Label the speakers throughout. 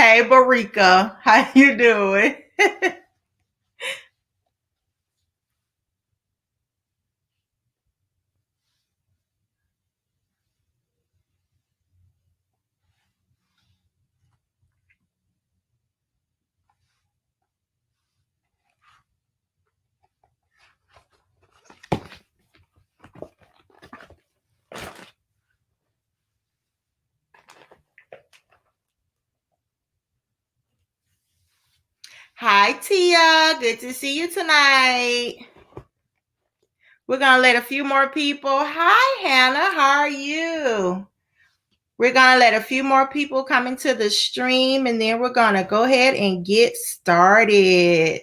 Speaker 1: Hey, Barika, how you doing? Hi, Tia. Good to see you tonight. We're going to let a few more people. Hi, Hannah. How are you? We're going to let a few more people come into the stream, and then we're going to go ahead and get started.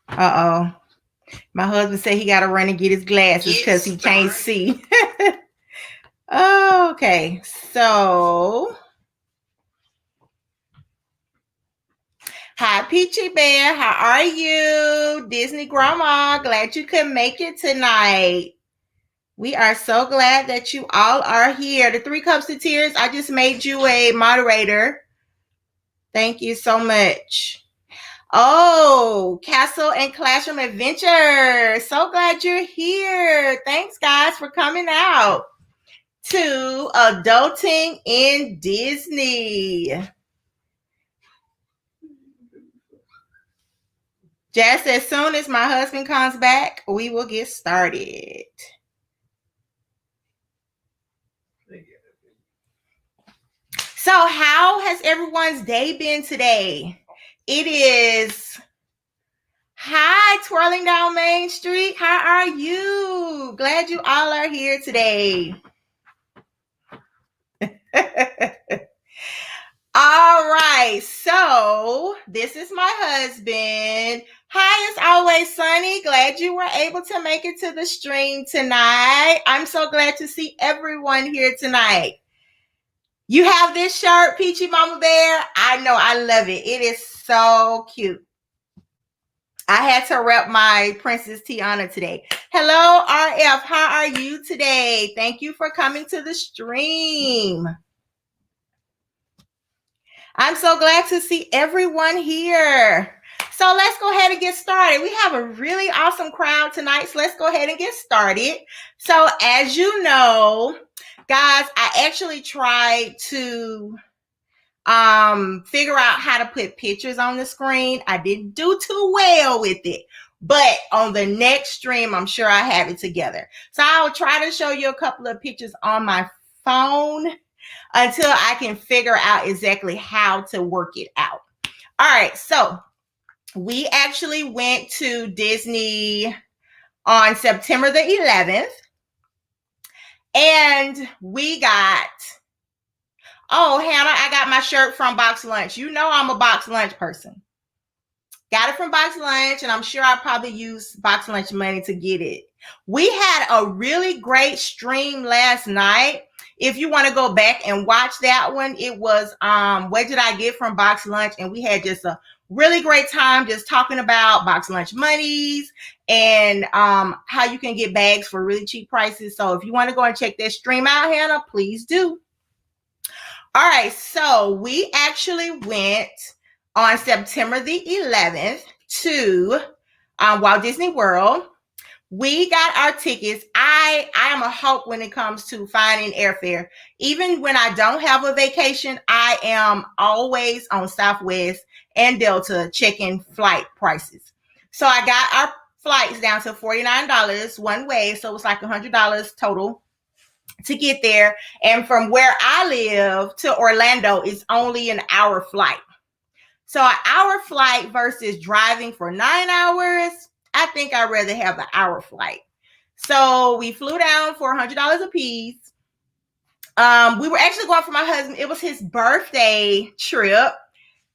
Speaker 1: Uh-oh. My husband said he got to run and get his glasses because he can't see. Okay, so... Hi, Peachy Bear. How are you? Disney Grandma, glad you could make it tonight. We are so glad that you all are here. The Three Cups of Tears, I just made you a moderator. Thank you so much. Oh, Castle and Classroom Adventure. So glad you're here. Thanks, guys, for coming out to Adulting in Disney. Just as soon as my husband comes back, we will get started. So, how has everyone's day been today? It is hi, twirling down Main Street. How are you? Glad you all are here today. All right, so this is my husband. Hi, as always, Sunny. Glad you were able to make it to the stream tonight. I'm so glad to see everyone here tonight. You have this shirt, Peachy Mama Bear. I know, I love it. It is so cute. I had to rep my Princess Tiana today. Hello, RF. How are you today? Thank you for coming to the stream. I'm so glad to see everyone here. So let's go ahead and get started. We have a really awesome crowd tonight, so let's go ahead and get started. So as you know, guys, I actually tried to figure out how to put pictures on the screen. I didn't do too well with it, but on the next stream, I'm sure I have it together. So I'll try to show you a couple of pictures on my phone until I can figure out exactly how to work it out. All right, so we actually went to Disney on September the 11th, and we got, oh, Hannah, I got my shirt from Box Lunch. You know I'm a Box Lunch person. Got it from Box Lunch, and I'm sure I probably used Box Lunch money to get it. We had a really great stream last night. If you want to go back and watch that one, it was What Did I Get from Box Lunch? And we had just a really great time just talking about Box Lunch monies and how you can get bags for really cheap prices. So if you want to go and check that stream out, Hannah, please do. All right, so we actually went on September the 11th to Walt Disney World. We got our tickets. I am a hawk when it comes to finding airfare. Even when I don't have a vacation, I am always on Southwest and Delta checking flight prices. So I got our flights down to $49 one way. So it was like $100 total to get there. And from where I live to Orlando is only an hour flight. So an hour flight versus driving for 9 hours, I think I'd rather have the hour flight. So we flew down for $100 a piece. We were actually going for my husband. It was his birthday trip.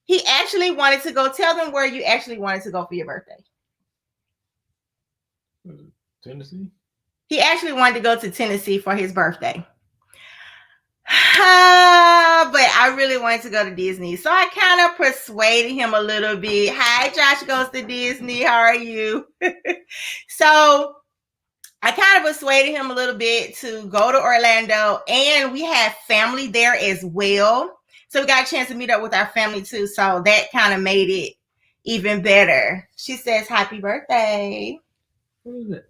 Speaker 1: He actually wanted to go. Tell them where you actually wanted to go for your birthday.
Speaker 2: Tennessee?
Speaker 1: He actually wanted to go to Tennessee for his birthday. But I really wanted to go to Disney. So I kind of persuaded him a little bit. Hi, Josh goes to Disney. How are you? So I kind of persuaded him a little bit to go to Orlando. And we had family there as well. So we got a chance to meet up with our family too. So that kind of made it even better. She says, happy birthday.
Speaker 2: What is it?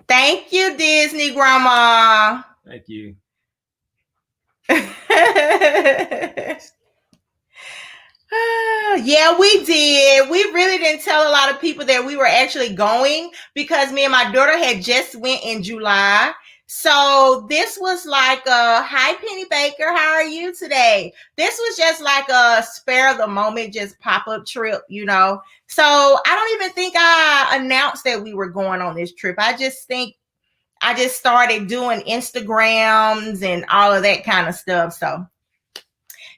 Speaker 1: Thank you, Disney Grandma.
Speaker 2: Thank you.
Speaker 1: Yeah, we did. We really didn't tell a lot of people that we were actually going because me and my daughter had just went in July. So this was like a, hi Penny Baker, how are you today? This was just like a spare of the moment, just pop-up trip, you know. So I don't even think I announced that we were going on this trip. I just think I just started doing Instagrams and all of that kind of stuff. So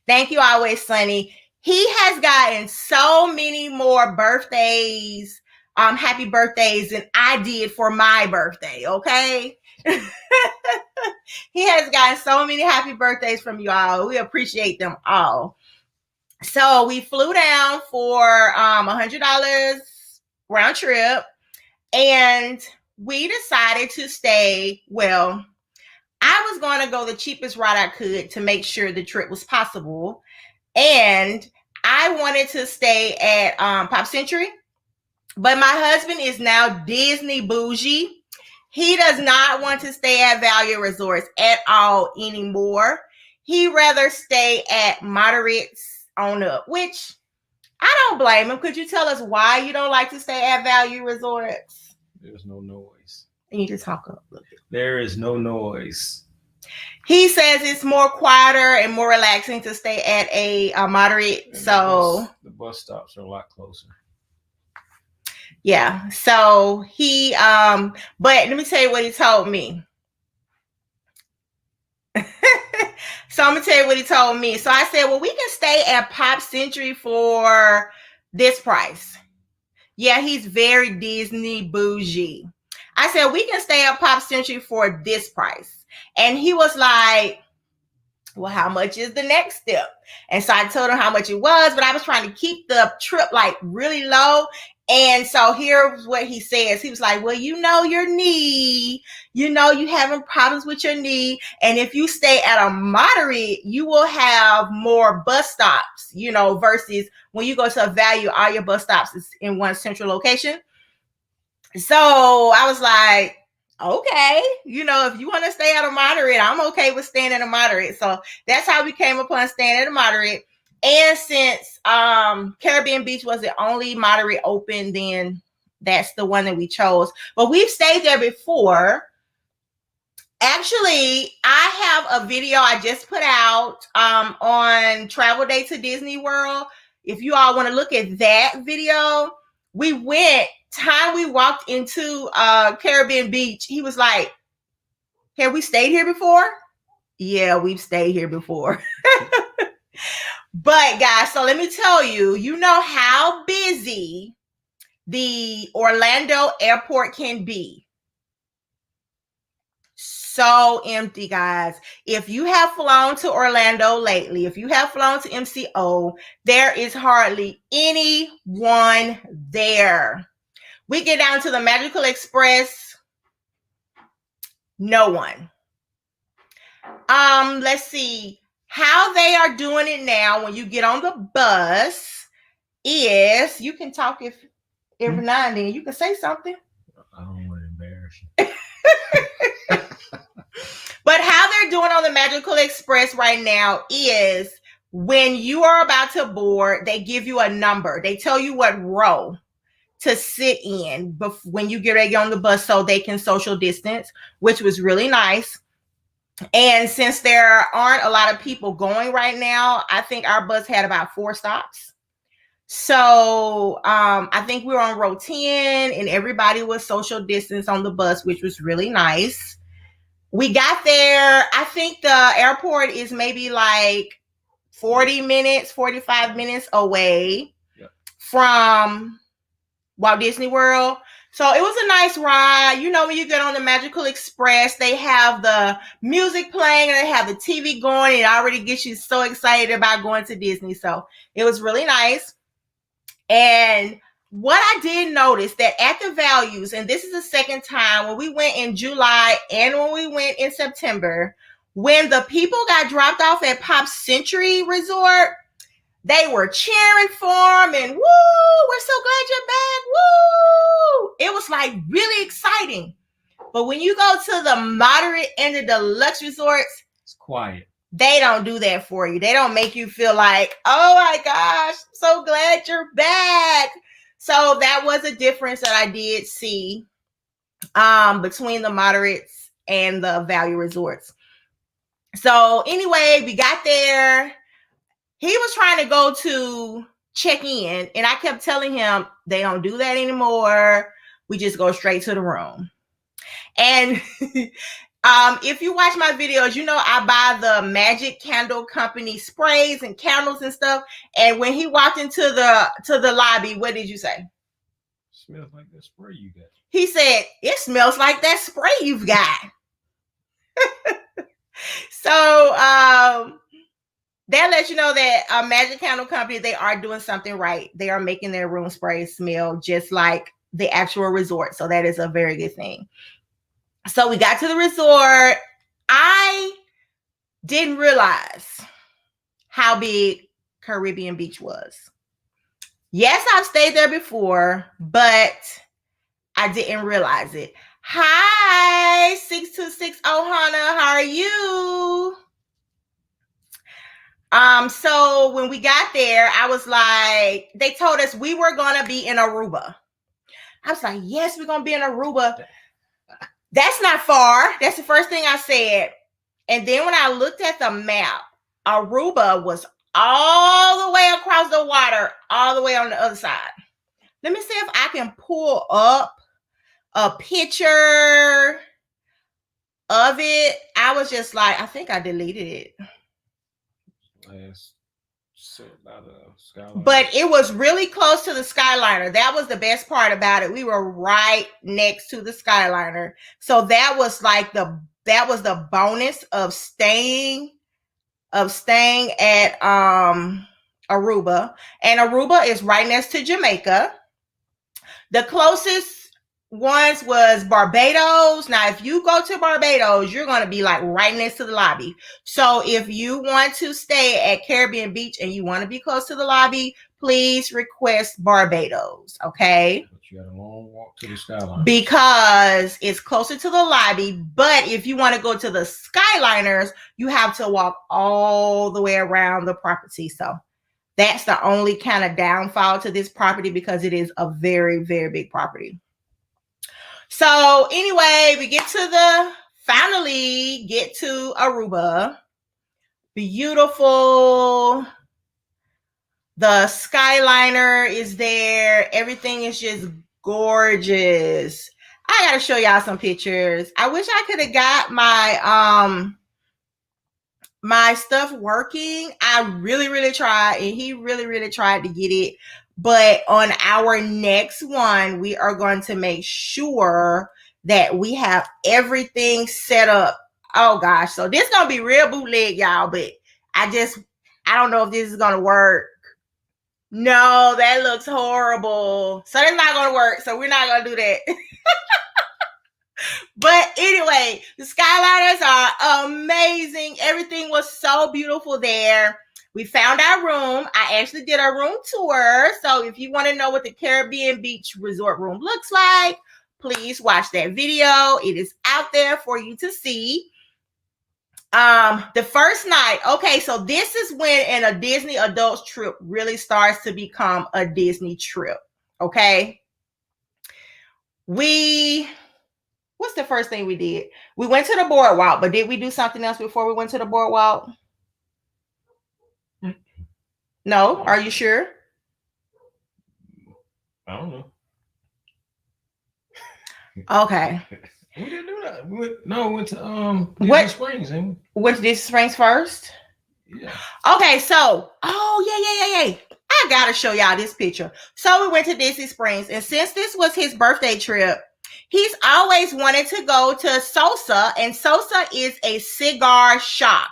Speaker 1: thank you, Always Sunny. He has gotten so many more birthdays, happy birthdays than I did for my birthday, okay? He has gotten so many happy birthdays from you all. We appreciate them all. So we flew down for $100 round trip, and we decided to stay. Well, I was going to go the cheapest route I could to make sure the trip was possible. And I wanted to stay at Pop Century, but my husband is now Disney bougie. He does not want to stay at Value Resorts at all anymore. He'd rather stay at Moderates on up, which I don't blame him. Could you tell us why you don't like to stay at Value Resorts?
Speaker 2: There's no noise.
Speaker 1: You need to talk up a little bit.
Speaker 2: There is no noise.
Speaker 1: He says it's more quieter and more relaxing to stay at a moderate. And so
Speaker 2: the bus stops are a lot closer.
Speaker 1: Yeah. So he, but let me tell you what he told me. So I'm gonna tell you what he told me. So I said, well, we can stay at Pop Century for this price. Yeah, he's very Disney bougie. I said, we can stay at Pop Century for this price. And he was like, well, how much is the next step? And so I told him how much it was, but I was trying to keep the trip like really low. And so here's what he says. He was like, well, you know, your knee, you know, you having problems with your knee. And if you stay at a moderate, you will have more bus stops, you know, versus when you go to a Value, all your bus stops is in one central location. So I was like, okay, you know, if you want to stay at a moderate, I'm okay with staying at a moderate. So that's how we came upon staying at a moderate. And since Caribbean Beach was the only moderate open, then that's the one that we chose. But we've stayed there before. Actually, I have a video I just put out on Travel Day to Disney World. If you all want to look at that video, we went, time we walked into Caribbean Beach, he was like, have we stayed here before? Yeah, we've stayed here before. But guys, so let me tell you, you know how busy the Orlando airport can be. So empty, guys. If you have flown to Orlando lately, if you have flown to MCO, there is hardly anyone there. We get down to the Magical Express, no one. Let's see. How they are doing it now when you get on the bus is, you can talk if every now and then you can say something.
Speaker 2: I don't want to embarrass you.
Speaker 1: But how they're doing on the Magical Express right now is when you are about to board, they give you a number. They tell you what row to sit in when you get ready on the bus so they can social distance, which was really nice. And since there aren't a lot of people going right now, I think our bus had about 4 stops. So I think we were on row 10 and everybody was social distance on the bus, which was really nice. We got there. I think the airport is maybe like 40 minutes, 45 minutes away from Walt Disney World. So it was a nice ride. You know, when you get on the Magical Express, they have the music playing and they have the TV going. It already gets you so excited about going to Disney. So it was really nice. And what I did notice that at the Values, and this is the second time when we went in July and when we went in September, When the people got dropped off at Pop Century Resort, they were cheering for him and woo, we're so glad you're back. Woo! It was like really exciting. But when you go to the moderate and the deluxe resorts,
Speaker 2: It's quiet.
Speaker 1: they don't do that for you. They don't make you feel like, oh my gosh, I'm so glad you're back. So that was a difference that I did see between the moderates and the value resorts. So anyway, we got there. He was trying to go to check in, and I kept telling him they don't do that anymore. We just go straight to the room. And if you watch my videos, you know I buy the Magic Candle Company sprays and candles and stuff. And when he walked into the lobby, what did you say?
Speaker 2: Smells like that spray you got.
Speaker 1: He said, it smells like that spray you've got. So that lets you know that Magic Candle Company, they are doing something right. They are making their room sprays smell just like the actual resort. So that is a very good thing. So we got to the resort. I didn't realize how big Caribbean Beach was. Yes, I've stayed there before, but I didn't realize it. Hi, 626 Ohana. How are you? So when we got there, I was like, they told us we were gonna be in Aruba. I was like, yes, we're gonna be in Aruba. That's not far. That's the first thing I said. And then when I looked at the map, Aruba was all the way across the water, all the way on the other side. Let me see if I can pull up a picture of it. I was just like, I think I deleted it.
Speaker 2: Last set by the Skyliner.
Speaker 1: But it was really close to the Skyliner. That was the best part about it. We were right next to the Skyliner. So that was like the bonus of staying at Aruba. And Aruba is right next to Jamaica. The closest ones was Barbados. Now, if you go to Barbados, you're going to be like right next to the lobby. So if you want to stay at Caribbean Beach and you want to be close to the lobby, please request Barbados, okay?
Speaker 2: But you got a long walk to the Skyliner.
Speaker 1: Because it's closer to the lobby. But if you want to go to the Skyliners, you have to walk all the way around the property. So that's the only kind of downfall to this property because it is a very, very big property. So anyway, we finally get to Aruba. Beautiful. The Skyliner is there. Everything is just gorgeous. I got to show y'all some pictures. I wish I could have got my stuff working. I really, really tried, and he really, really tried to get it. But on our next one, we are going to make sure that we have everything set up. Oh gosh, so this is gonna be real bootleg, y'all. But I don't know if this is gonna work. No, that looks horrible. So it's not gonna work. So we're not gonna do that. But anyway, the Skyliners are amazing. Everything was so beautiful there. We found our room. I actually did a room tour. So if you want to know what the Caribbean Beach Resort room looks like, please watch that video. It is out there for you to see. The first night. Okay, so this is when a Disney adults trip really starts to become a Disney trip. Okay. What's the first thing we did? We went to the boardwalk, but did we do something else before we went to the boardwalk? No, are you sure?
Speaker 2: I don't know.
Speaker 1: Okay.
Speaker 2: We didn't do that. We went to Disney Springs, and
Speaker 1: went to Disney Springs first.
Speaker 2: Yeah.
Speaker 1: Okay, so yeah. I gotta show y'all this picture. So we went to Disney Springs, and since this was his birthday trip, he's always wanted to go to Sosa, and Sosa is a cigar shop.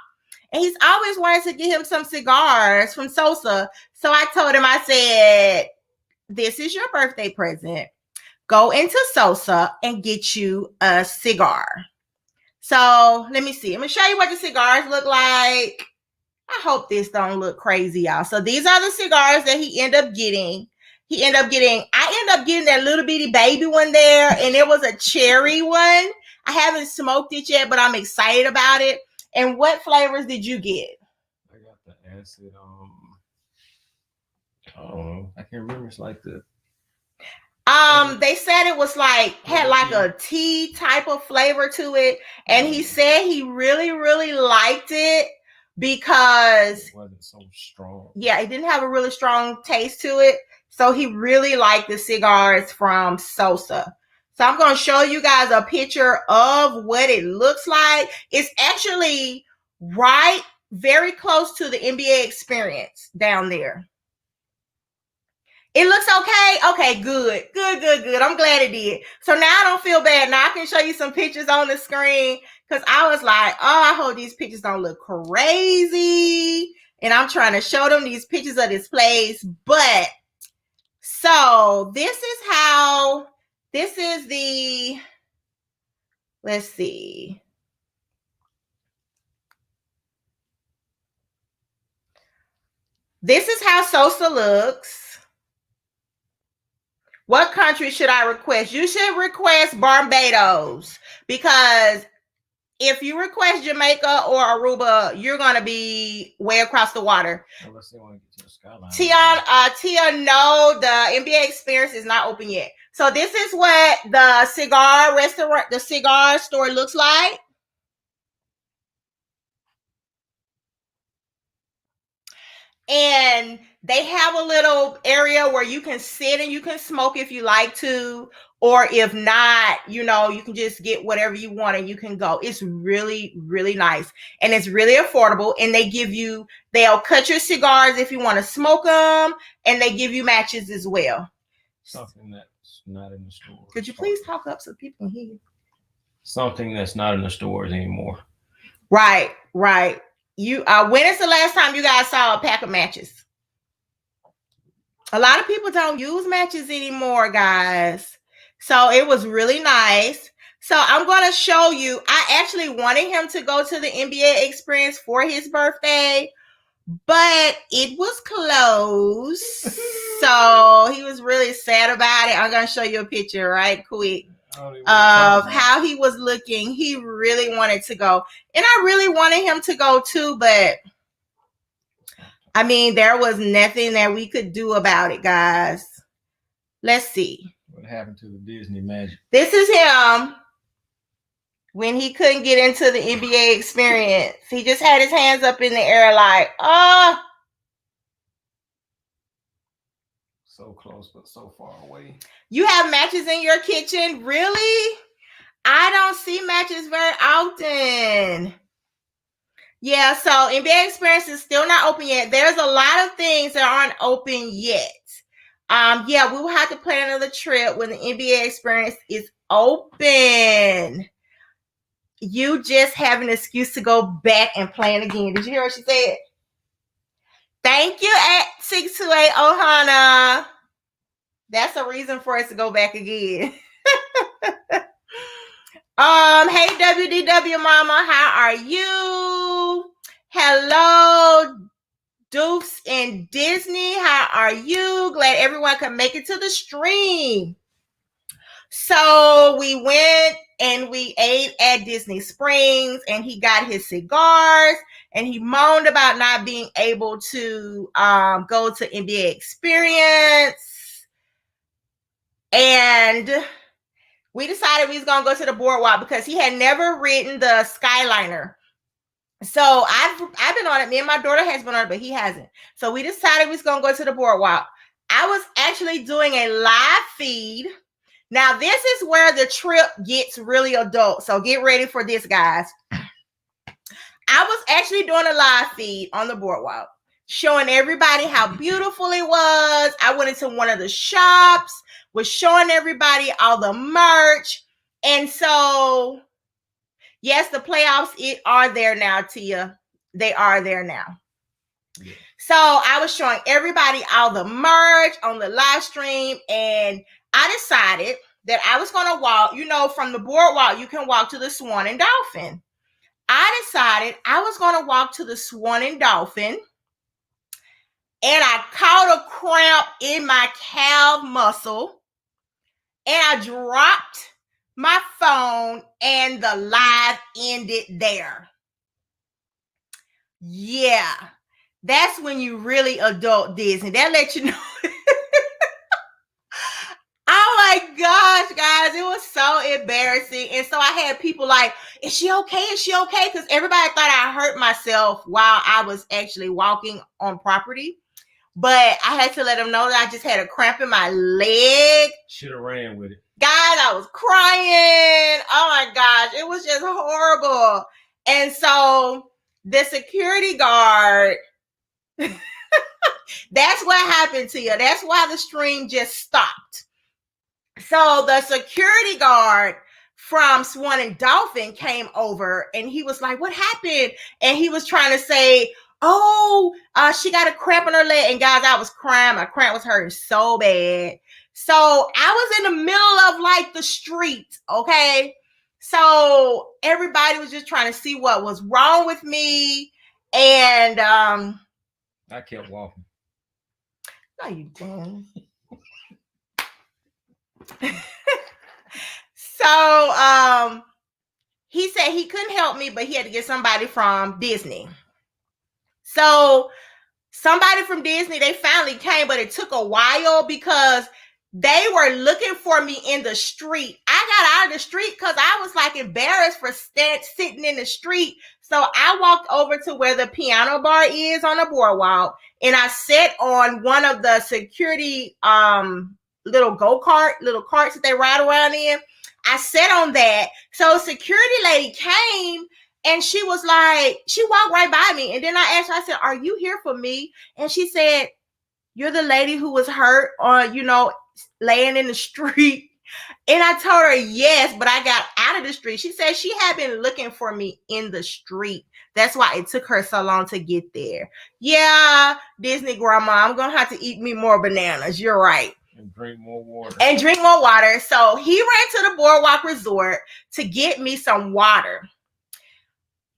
Speaker 1: And he's always wanted to get him some cigars from Sosa. So I told him, I said, this is your birthday present. Go into Sosa and get you a cigar. So let me see. I'm gonna show you what the cigars look like. I hope this don't look crazy, y'all. So these are the cigars that he ended up getting. I ended up getting that little bitty baby one there, and it was a cherry one. I haven't smoked it yet, but I'm excited about it. And what flavors did you get?
Speaker 2: I got the acid. I don't know. I can't remember. It's like the.
Speaker 1: They said it was like had like a tea type of flavor to it, and he said he really, really liked it because
Speaker 2: it wasn't so strong.
Speaker 1: Yeah, it didn't have a really strong taste to it, so he really liked the cigars from Sosa. So I'm going to show you guys a picture of what it looks like. It's actually very close to the NBA experience down there. It looks okay. Okay, good. I'm glad it did. So now I don't feel bad. Now I can show you some pictures on the screen because I was like, oh, I hope these pictures don't look crazy. And I'm trying to show them these pictures of this place. But so this is the, let's see. This is how Sosa looks. What country should I request? You should request Barbados, because if you request Jamaica or Aruba, you're going to be way across the water.
Speaker 2: Unless they want to get to the skyline.
Speaker 1: Tia, no, the NBA experience is not open yet. So this is what the cigar store looks like. And they have a little area where you can sit and you can smoke if you like to, or if not, you can just get whatever you want and you can go. It's really, really nice, and it's really affordable. And they'll cut your cigars if you want to smoke them, and they give you matches as well.
Speaker 2: Something that's not in the stores.
Speaker 1: Could you please talk up so people can hear you?
Speaker 2: Something that's not in the stores anymore.
Speaker 1: Right. When is the last time you guys saw a pack of matches? A lot of people don't use matches anymore, guys. So it was really nice. So I'm going to show you. I actually wanted him to go to the NBA experience for his birthday, but it was closed. So he was really sad about it. I'm going to show you a picture right quick of how he was looking. He really wanted to go, and I really wanted him to go too, but I mean, there was nothing that we could do about it, guys. Let's see.
Speaker 2: What happened to the Disney magic?
Speaker 1: This is him when he couldn't get into the NBA experience. He just had his hands up in the air like, oh.
Speaker 2: So close, but so far away.
Speaker 1: You have matches in your kitchen? Really? I don't see matches very often. Yeah, so NBA experience is still not open yet. There's a lot of things that aren't open yet. Yeah, we will have to plan another trip when the NBA experience is open. You just have an excuse to go back and plan again. Did you hear what she said? Thank you at 628 Ohana. That's a reason for us to go back again. Hey WDW Mama, how are you? Hello, Dukes and Disney, how are you? Glad everyone could make it to the stream. So we went and we ate at Disney Springs, and he got his cigars, and he moaned about not being able to go to NBA experience. And we decided we was going to go to the boardwalk because he had never ridden the Skyliner. So I've been on it. Me and my daughter has been on it, but he hasn't. So we decided we was going to go to the boardwalk. I was actually doing a live feed. Now, this is where the trip gets really adult. So get ready for this, guys. I was actually doing a live feed on the boardwalk, showing everybody how beautiful it was. I went into one of the shops, was showing everybody all the merch. And so, yes, the playoffs are there now, Tia. They are there now. Yeah. So I was showing everybody all the merch on the live stream, and I decided that I was going to walk. You know, from the boardwalk, you can walk to the Swan and Dolphin. I decided I was going to walk to the Swan and Dolphin, and I caught a cramp in my calf muscle, and I dropped my phone, and the live ended there. Yeah, that's when you really adult Disney. That let you know. Oh my gosh, guys, it was so embarrassing. And so I had people like, is she okay? Is she okay? Because everybody thought I hurt myself while I was actually walking on property. But I had to let them know that I just had a cramp in my leg.
Speaker 2: Should have ran with it.
Speaker 1: Guys, I was crying. Oh my gosh, it was just horrible. And so the security guard, that's what happened to you. That's why the stream just stopped. So the security guard from Swan and Dolphin came over, and he was like, what happened? And he was trying to say, she got a cramp in her leg. And guys, I was crying. My cramp was hurting so bad. So I was in the middle of like the street, okay? So everybody was just trying to see what was wrong with me. And
Speaker 2: I kept walking.
Speaker 1: No, you didn't. So he said he couldn't help me, but he had to get somebody from Disney. So somebody from Disney, they finally came, but it took a while because they were looking for me in the street. I got out of the street because I was like embarrassed for sitting in the street. So I walked over to where the piano bar is on the boardwalk, and I sat on one of the security little carts that they ride around in. I sat on that. So security lady came, and she was like, she walked right by me. And then I asked her, I said, are you here for me? And she said, you're the lady who was hurt or, laying in the street. And I told her, yes, but I got out of the street. She said she had been looking for me in the street. That's why it took her so long to get there. Yeah, Disney grandma, I'm going to have to eat me more bananas. You're right.
Speaker 2: And drink more water.
Speaker 1: So he ran to the Boardwalk Resort to get me some water.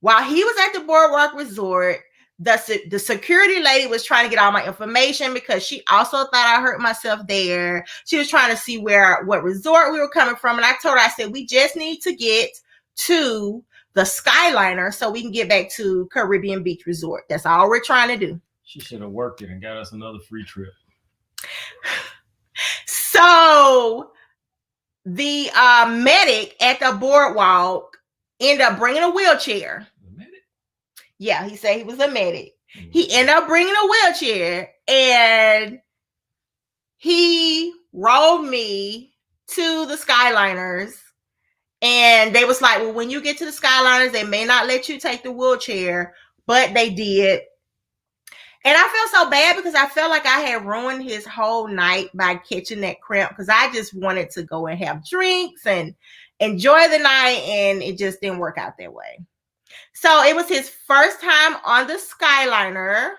Speaker 1: While he was at the Boardwalk Resort, the security lady was trying to get all my information because she also thought I hurt myself there. She was trying to see what resort we were coming from. And I told her, I said, we just need to get to the Skyliner so we can get back to Caribbean Beach Resort. That's all we're trying to do.
Speaker 2: She should have worked it and got us another free trip.
Speaker 1: So the medic at the boardwalk ended up bringing a wheelchair. Yeah, he said he was a medic. He ended up bringing a wheelchair, and he rolled me to the Skyliners. And they was like, well, when you get to the Skyliners, they may not let you take the wheelchair, but they did. And I felt so bad because I felt like I had ruined his whole night by catching that cramp because I just wanted to go and have drinks and enjoy the night, and it just didn't work out that way. So it was his first time on the Skyliner.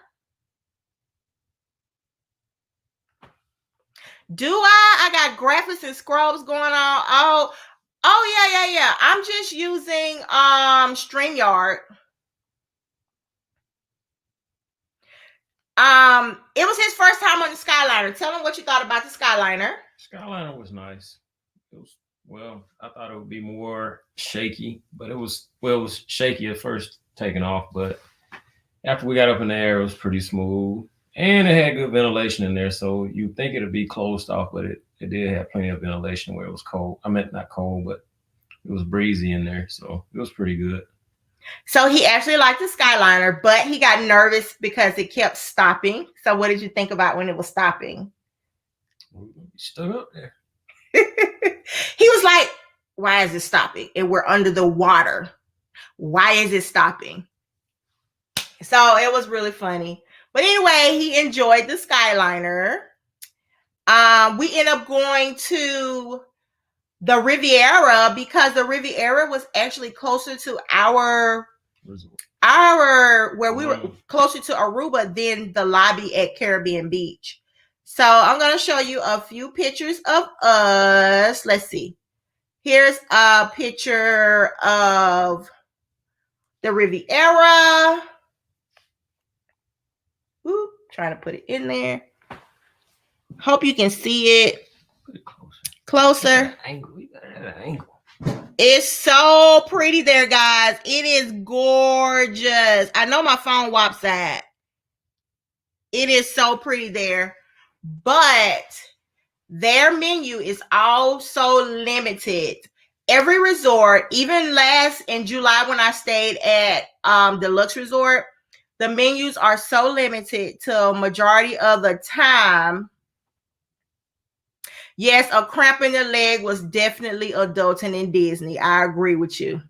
Speaker 1: I got graphics and scrolls going on. Oh yeah. I'm just using StreamYard. It was his first time on the Skyliner. Tell him what you thought about the Skyliner.
Speaker 2: Skyliner was nice. I thought it would be more shaky, but it was shaky at first taking off, but after we got up in the air, it was pretty smooth, and it had good ventilation in there, so you think it'd be closed off, but it did have plenty of ventilation where it was cold. I meant not cold, but it was breezy in there, so it was pretty good.
Speaker 1: So he actually liked the Skyliner, but he got nervous because it kept stopping. So what did you think about when it was stopping?
Speaker 2: We stood up there.
Speaker 1: He was like, why is it stopping? And we're under the water. Why is it stopping? So it was really funny. But anyway, he enjoyed the Skyliner. We ended up going to the Riviera because the Riviera was actually closer to where we were closer to Aruba than the lobby at Caribbean Beach. So I'm going to show you a few pictures of us. Let's see. Here's a picture of the Riviera. Ooh, trying to put it in there. Hope you can see it.
Speaker 2: Put it closer.
Speaker 1: Closer.
Speaker 2: Angle. We got it at an angle.
Speaker 1: It's so pretty there, guys. It is gorgeous. I know my phone wops that. It is so pretty there. But their menu is also limited. Every resort, even last in July when I stayed at Deluxe Resort, the menus are so limited to a majority of the time. Yes, a cramp in the leg was definitely adulting in Disney. I agree with you.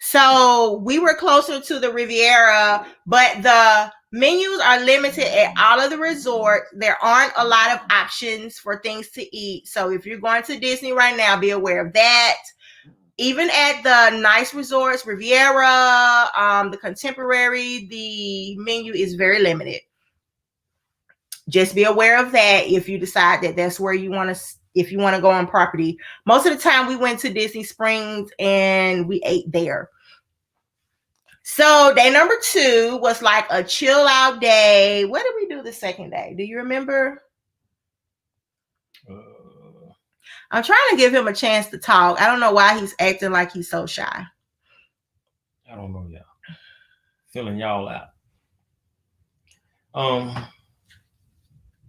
Speaker 1: So we were closer to the Riviera, but the menus are limited at all of the resorts. There aren't a lot of options for things to eat. So if you're going to Disney right now, be aware of that. Even at the nice resorts, Riviera, the Contemporary, the menu is very limited. Just be aware of that if you decide that that's where you want to, if you want to go on property. Most of the time we went to Disney Springs and we ate there. So day number 2 was like a chill out day. What did we do the second day? Do you remember? I'm trying to give him a chance to talk. I don't know why he's acting like he's so shy.
Speaker 2: I don't know, y'all. Filling y'all out.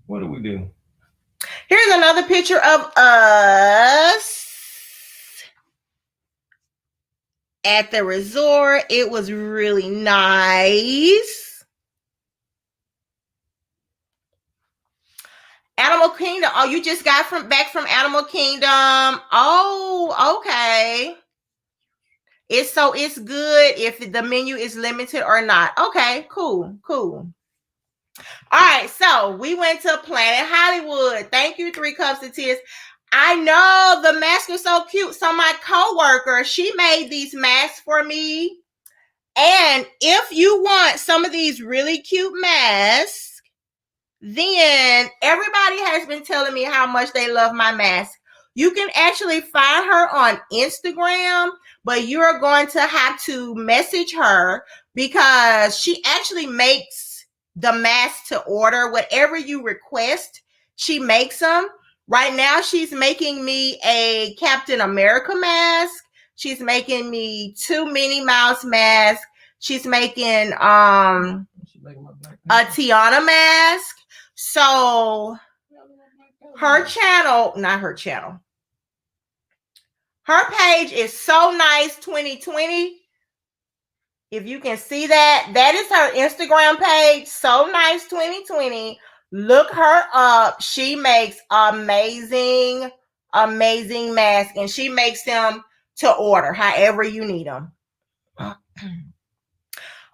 Speaker 2: What do we do?
Speaker 1: Here's another picture of us at the resort. It was really nice. Animal Kingdom. Oh, you just got back from Animal Kingdom. Oh, okay. It's good if the menu is limited or not. Okay, cool. All right, so we went to Planet Hollywood. Thank you, 3 Cups of Tears. I know the masks are so cute. So my coworker, she made these masks for me. And if you want some of these really cute masks, then everybody has been telling me how much they love my mask. You can actually find her on Instagram, but you're going to have to message her because she actually makes the mask to order. Whatever you request, she makes them. Right now, she's making me a Captain America mask. She's making me 2 Minnie Mouse masks. She's making a Tiana mask. So her page is So Nice 2020. If you can see that, that is her Instagram page, So Nice 2020. Look her up. She makes amazing masks, and she makes them to order however you need them.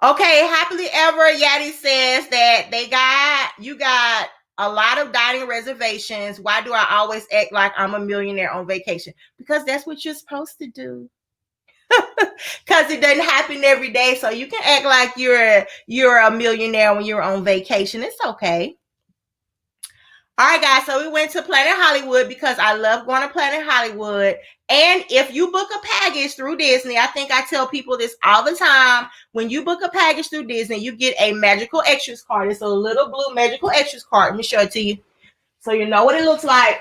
Speaker 1: Okay, Happily Ever Yadi says that you got a lot of dining reservations. Why do I always act like I'm a millionaire on vacation? Because that's what you're supposed to do. Because it doesn't happen every day, so you can act like you're a millionaire when you're on vacation. It's okay. All right, guys, so we went to Planet Hollywood because I love going to Planet Hollywood. And if you book a package through Disney, I think I tell people this all the time. When you book a package through Disney, you get a Magical Extras card. It's a little blue Magical Extras card. Let me show it to you so you know what it looks like.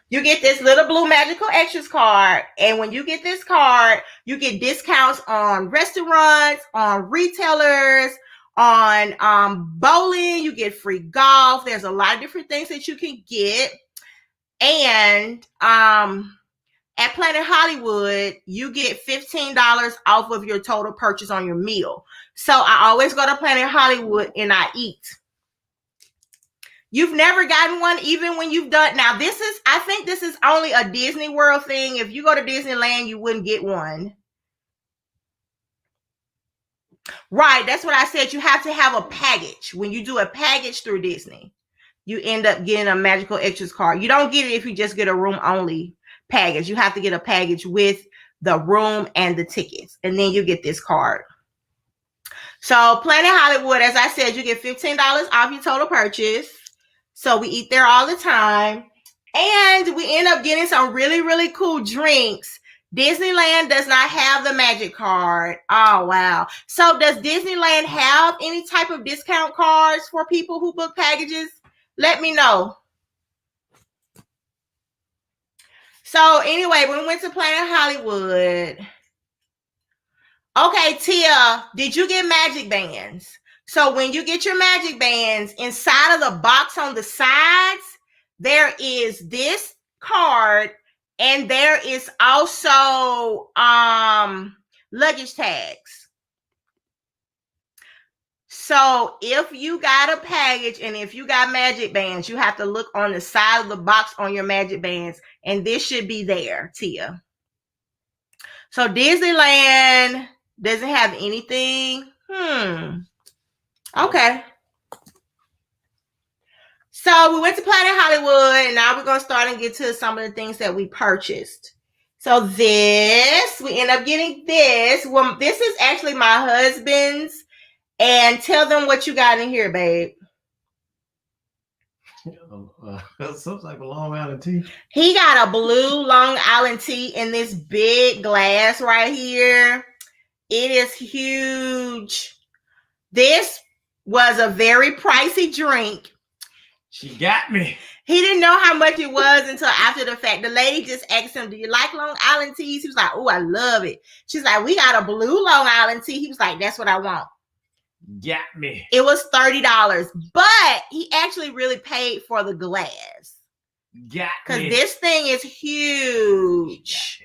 Speaker 1: You get this little blue Magical Extras card. And when you get this card, you get discounts on restaurants, on retailers, on bowling. You get free golf. There's a lot of different things that you can get. And at Planet Hollywood, you get $15 off of your total purchase on your meal. So I always go to Planet Hollywood and I eat. You've never gotten one, even when you've done. Now, I think this is only a Disney World thing. If you go to Disneyland, you wouldn't get one. Right, that's what I said. You have to have a package. When you do a package through Disney, you end up getting a Magical Extras card. You don't get it if you just get a room only package. You have to get a package with the room and the tickets, and then you get this card. So Planet Hollywood, as I said, you get $15 off your total purchase. So we eat there all the time. And we end up getting some really, really cool drinks. Disneyland does not have the Magic card. Oh, wow. So does Disneyland have any type of discount cards for people who book packages? Let me know. So anyway, when we went to Planet Hollywood. Okay, Tia, did you get Magic Bands? So when you get your Magic Bands, inside of the box on the sides, there is this card, and there is also luggage tags. So if you got a package and if you got Magic Bands, you have to look on the side of the box on your Magic Bands, and this should be there, Tia. So Disneyland doesn't have anything. Okay. So we went to Planet Hollywood, and now we're going to start and get to some of the things that we purchased. So this, we end up getting this. Well, this is actually my husband's. And tell them what you got in here, babe.
Speaker 2: Something like a Long Island tea.
Speaker 1: He got a blue Long Island tea in this big glass right here. It is huge. This was a very pricey drink.
Speaker 2: She got me.
Speaker 1: He didn't know how much it was until after the fact. The lady just asked him, do you like Long Island teas? He was like, oh, I love it. She's like, we got a blue Long Island tea. He was like, that's what I want.
Speaker 2: Got me.
Speaker 1: It was $30, but he actually really paid for the glass.
Speaker 2: Got me.
Speaker 1: Because this thing is huge.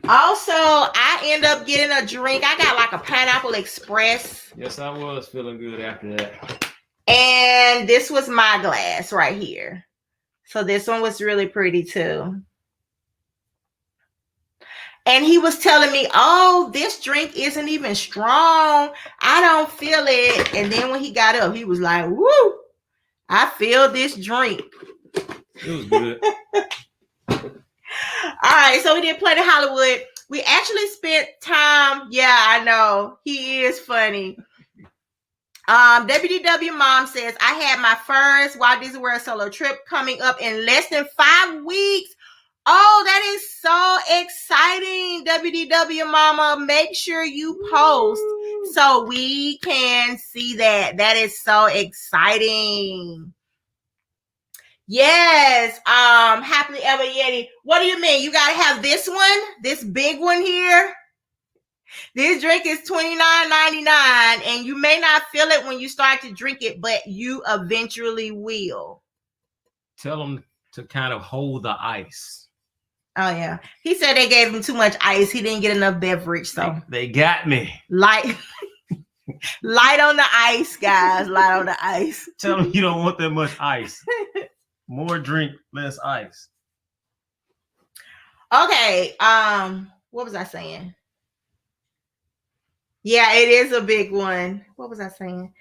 Speaker 1: Also, I end up getting a drink. I got like a Pineapple Express.
Speaker 2: Yes, I was feeling good after that.
Speaker 1: And this was my glass right here. So this one was really pretty too. And he was telling me, oh, this drink isn't even strong. I don't feel it. And then when he got up, he was like, woo, I feel this drink.
Speaker 2: It was good.
Speaker 1: All right, so we did Planet Hollywood. We actually spent time. Yeah, I know. He is funny. WDW Mom says, I had my first Walt Disney World solo trip coming up in less than 5 weeks. Oh, that is so exciting, WDW Mama. Make sure you post so we can see that. That is so exciting. Yes, Happily Ever Yeti. What do you mean? You got to have this one, this big one here? This drink is $29.99, and you may not feel it when you start to drink it, but you eventually will.
Speaker 2: Tell them to kind of hold the ice.
Speaker 1: Oh, yeah. He said they gave him too much ice. He didn't get enough beverage, so.
Speaker 2: They got me.
Speaker 1: Light on the ice, guys. Light on the ice.
Speaker 2: Tell them you don't want that much ice. More drink, less ice.
Speaker 1: Okay. What was I saying? Yeah, it is a big one. What was I saying?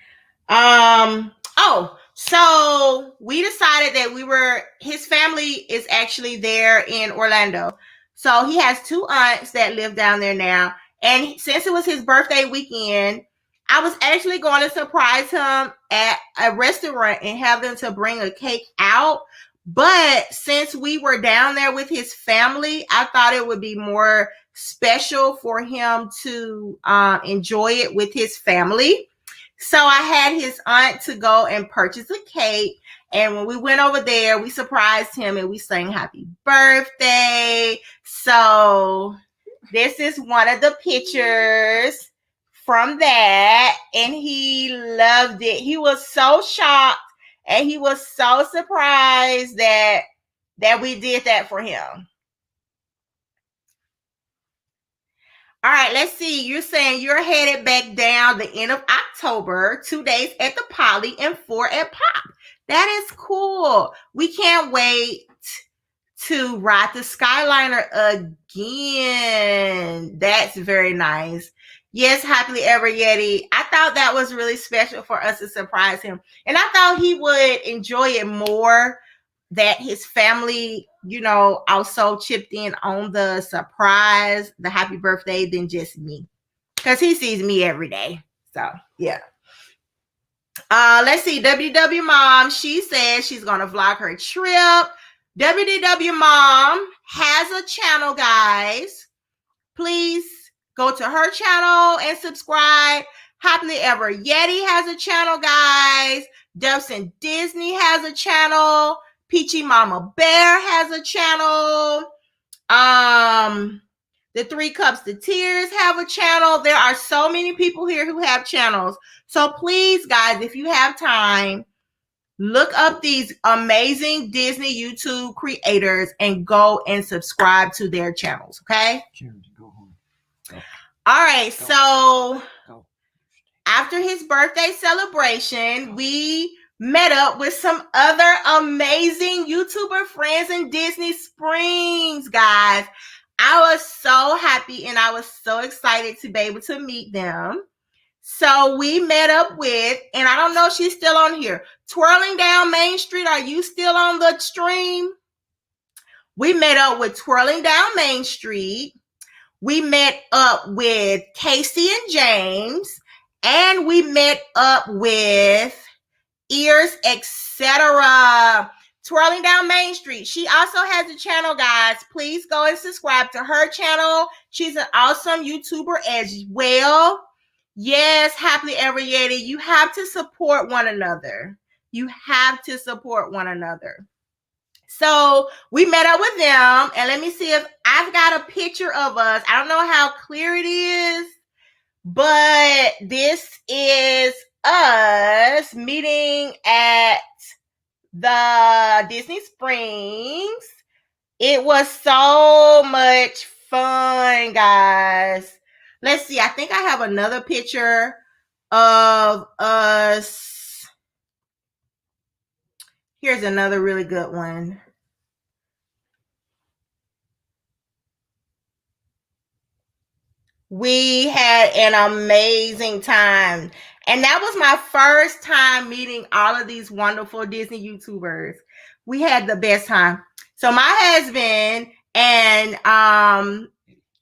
Speaker 1: So we decided that his family is actually there in Orlando. So he has 2 aunts that live down there now. And since it was his birthday weekend, I was actually going to surprise him at a restaurant and have them to bring a cake out. But since we were down there with his family, I thought it would be more special for him to enjoy it with his family. So I had his aunt to go and purchase a cake. And when we went over there, we surprised him and we sang happy birthday. So this is one of the pictures from that. And he loved it. He was so shocked and he was so surprised that we did that for him. All right, let's see. You're saying you're headed back down the end of October, 2 days at the Poly and 4 at Pop. That is cool. We can't wait to ride the Skyliner again. That's very nice. Yes, Happily Ever Yeti. I thought that was really special for us to surprise him. And I thought he would enjoy it more that his family, also chipped in on the surprise, the happy birthday, than just me. Because he sees me every day. So, yeah. Let's see. WW Mom, she says she's going to vlog her trip. WDW Mom has a channel, guys. Please go to her channel and subscribe. Happily Ever Yeti has a channel, guys. Dubson Disney has a channel. Peachy Mama Bear has a channel. The 3 Cups to Tears have a channel. There are so many people here who have channels. So please, guys, if you have time, look up these amazing Disney YouTube creators and go and subscribe to their channels, okay?
Speaker 2: Go home. Go.
Speaker 1: All right,
Speaker 2: Go.
Speaker 1: so
Speaker 2: Go.
Speaker 1: After his birthday celebration, we met up with some other amazing YouTuber friends in Disney Springs, guys. I was so happy and I was so excited to be able to meet them. So we met up with, and I don't know if she's still on here, Twirling Down Main Street. Are you still on the stream? We met up with Twirling Down Main Street. We met up with Casey and James. And we met up with Ears, etc. Twirling Down Main Street. She also has a channel, guys. Please go and subscribe to her channel. She's an awesome YouTuber as well. Yes, Happily Ever Yeti. You have to support one another. You have to support one another. So we met up with them. And let me see if I've got a picture of us. I don't know how clear it is, but this is us meeting at the Disney Springs. It was so much fun, guys. Let's see. I think I have another picture of us. Here's another really good one. We had an amazing time. And that was my first time meeting all of these wonderful Disney YouTubers. We had the best time. So my husband and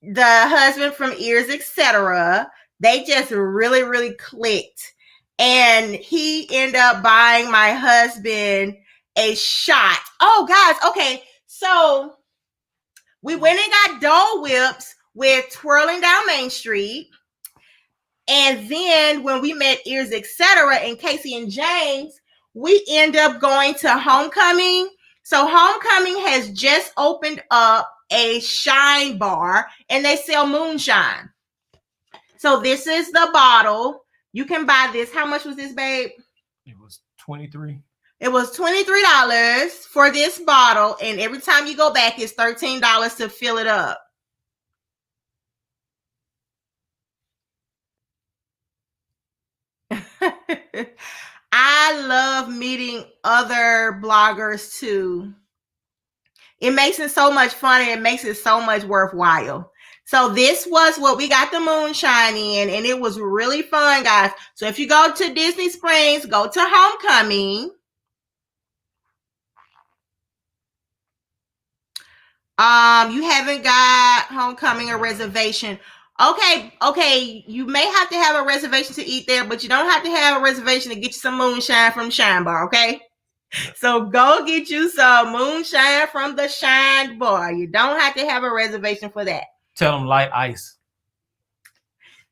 Speaker 1: the husband from Ears, etc., they just really, really clicked. And he ended up buying my husband a shot. Oh, guys, okay. So we went and got Dole Whips with Twirling Down Main Street. And then when we met Ears, etc., and Casey and James, we end up going to Homecoming. So Homecoming has just opened up a Shine bar and they sell moonshine. So this is the bottle. You can buy this. How much was this, babe?
Speaker 2: It was $23.
Speaker 1: It was $23 for this bottle. And every time you go back, it's $13 to fill it up. I love meeting other bloggers too. It makes it so much fun and it makes it so much worthwhile. So this was what we got the moonshine in, and it was really fun, guys. So if you go to Disney Springs, go to Homecoming. You haven't got Homecoming or reservation. Okay. You may have to have a reservation to eat there, but you don't have to have a reservation to get you some moonshine from Shine Bar, okay? So go get you some moonshine from the Shine Bar. You don't have to have a reservation for that.
Speaker 2: Tell them light ice.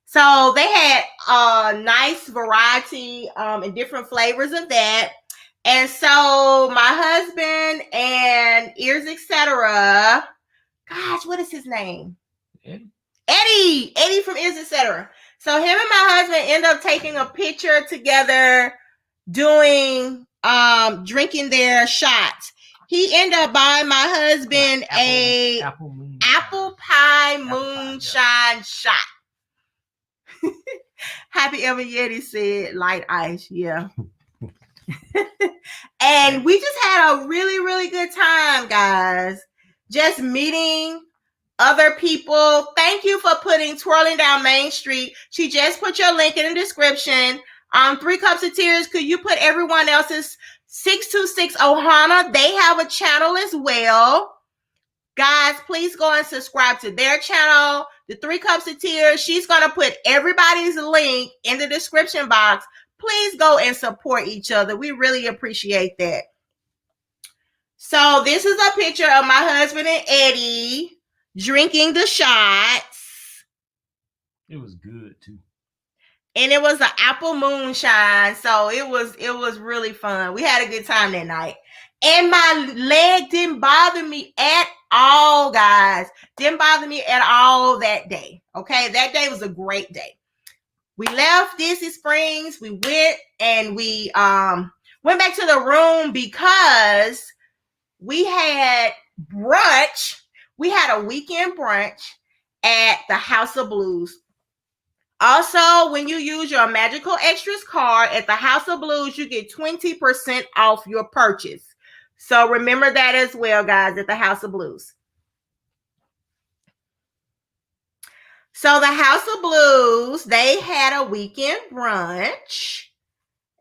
Speaker 1: So they had a nice variety and different flavors of that. And so my husband and Ears, etc. Gosh, what is his name? Eddie from Ears, etc. So him and my husband end up taking a picture together doing drinking their shots. He ended up buying my husband apple pie moonshine shot. Happy Ever Yeti said light ice. Yeah. And we just had a really, really good time, guys. Just meeting other people. Thank you for putting Twirling Down Main Street. She just put your link in the description. 3 Cups of Tears. Could you put everyone else's 626 Ohana, they have a channel as well. Guys, please go and subscribe to their channel, the 3 Cups of Tears. She's going to put everybody's link in the description box. Please go and support each other. We really appreciate that. So this is a picture of my husband and Eddie drinking the shots.
Speaker 2: It was good too.
Speaker 1: And it was an apple moonshine. So it was really fun. We had a good time that night. And my leg didn't bother me at all, guys. Didn't bother me at all that day. Okay, that day was a great day. We left Disney Springs. We went and we went back to the room because we had brunch. We had a weekend brunch at the House of Blues. Also, when you use your Magical Extras card at the House of Blues, you get 20% off your purchase. So remember that as well, guys, at the House of Blues. So the House of Blues, they had a weekend brunch.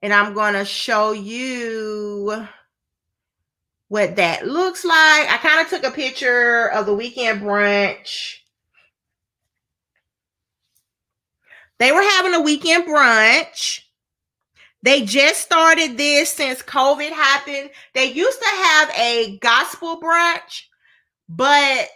Speaker 1: And I'm going to show you what that looks like. I kind of took a picture of the weekend brunch. They were having a weekend brunch. They just started this since COVID happened. They used to have a gospel brunch, but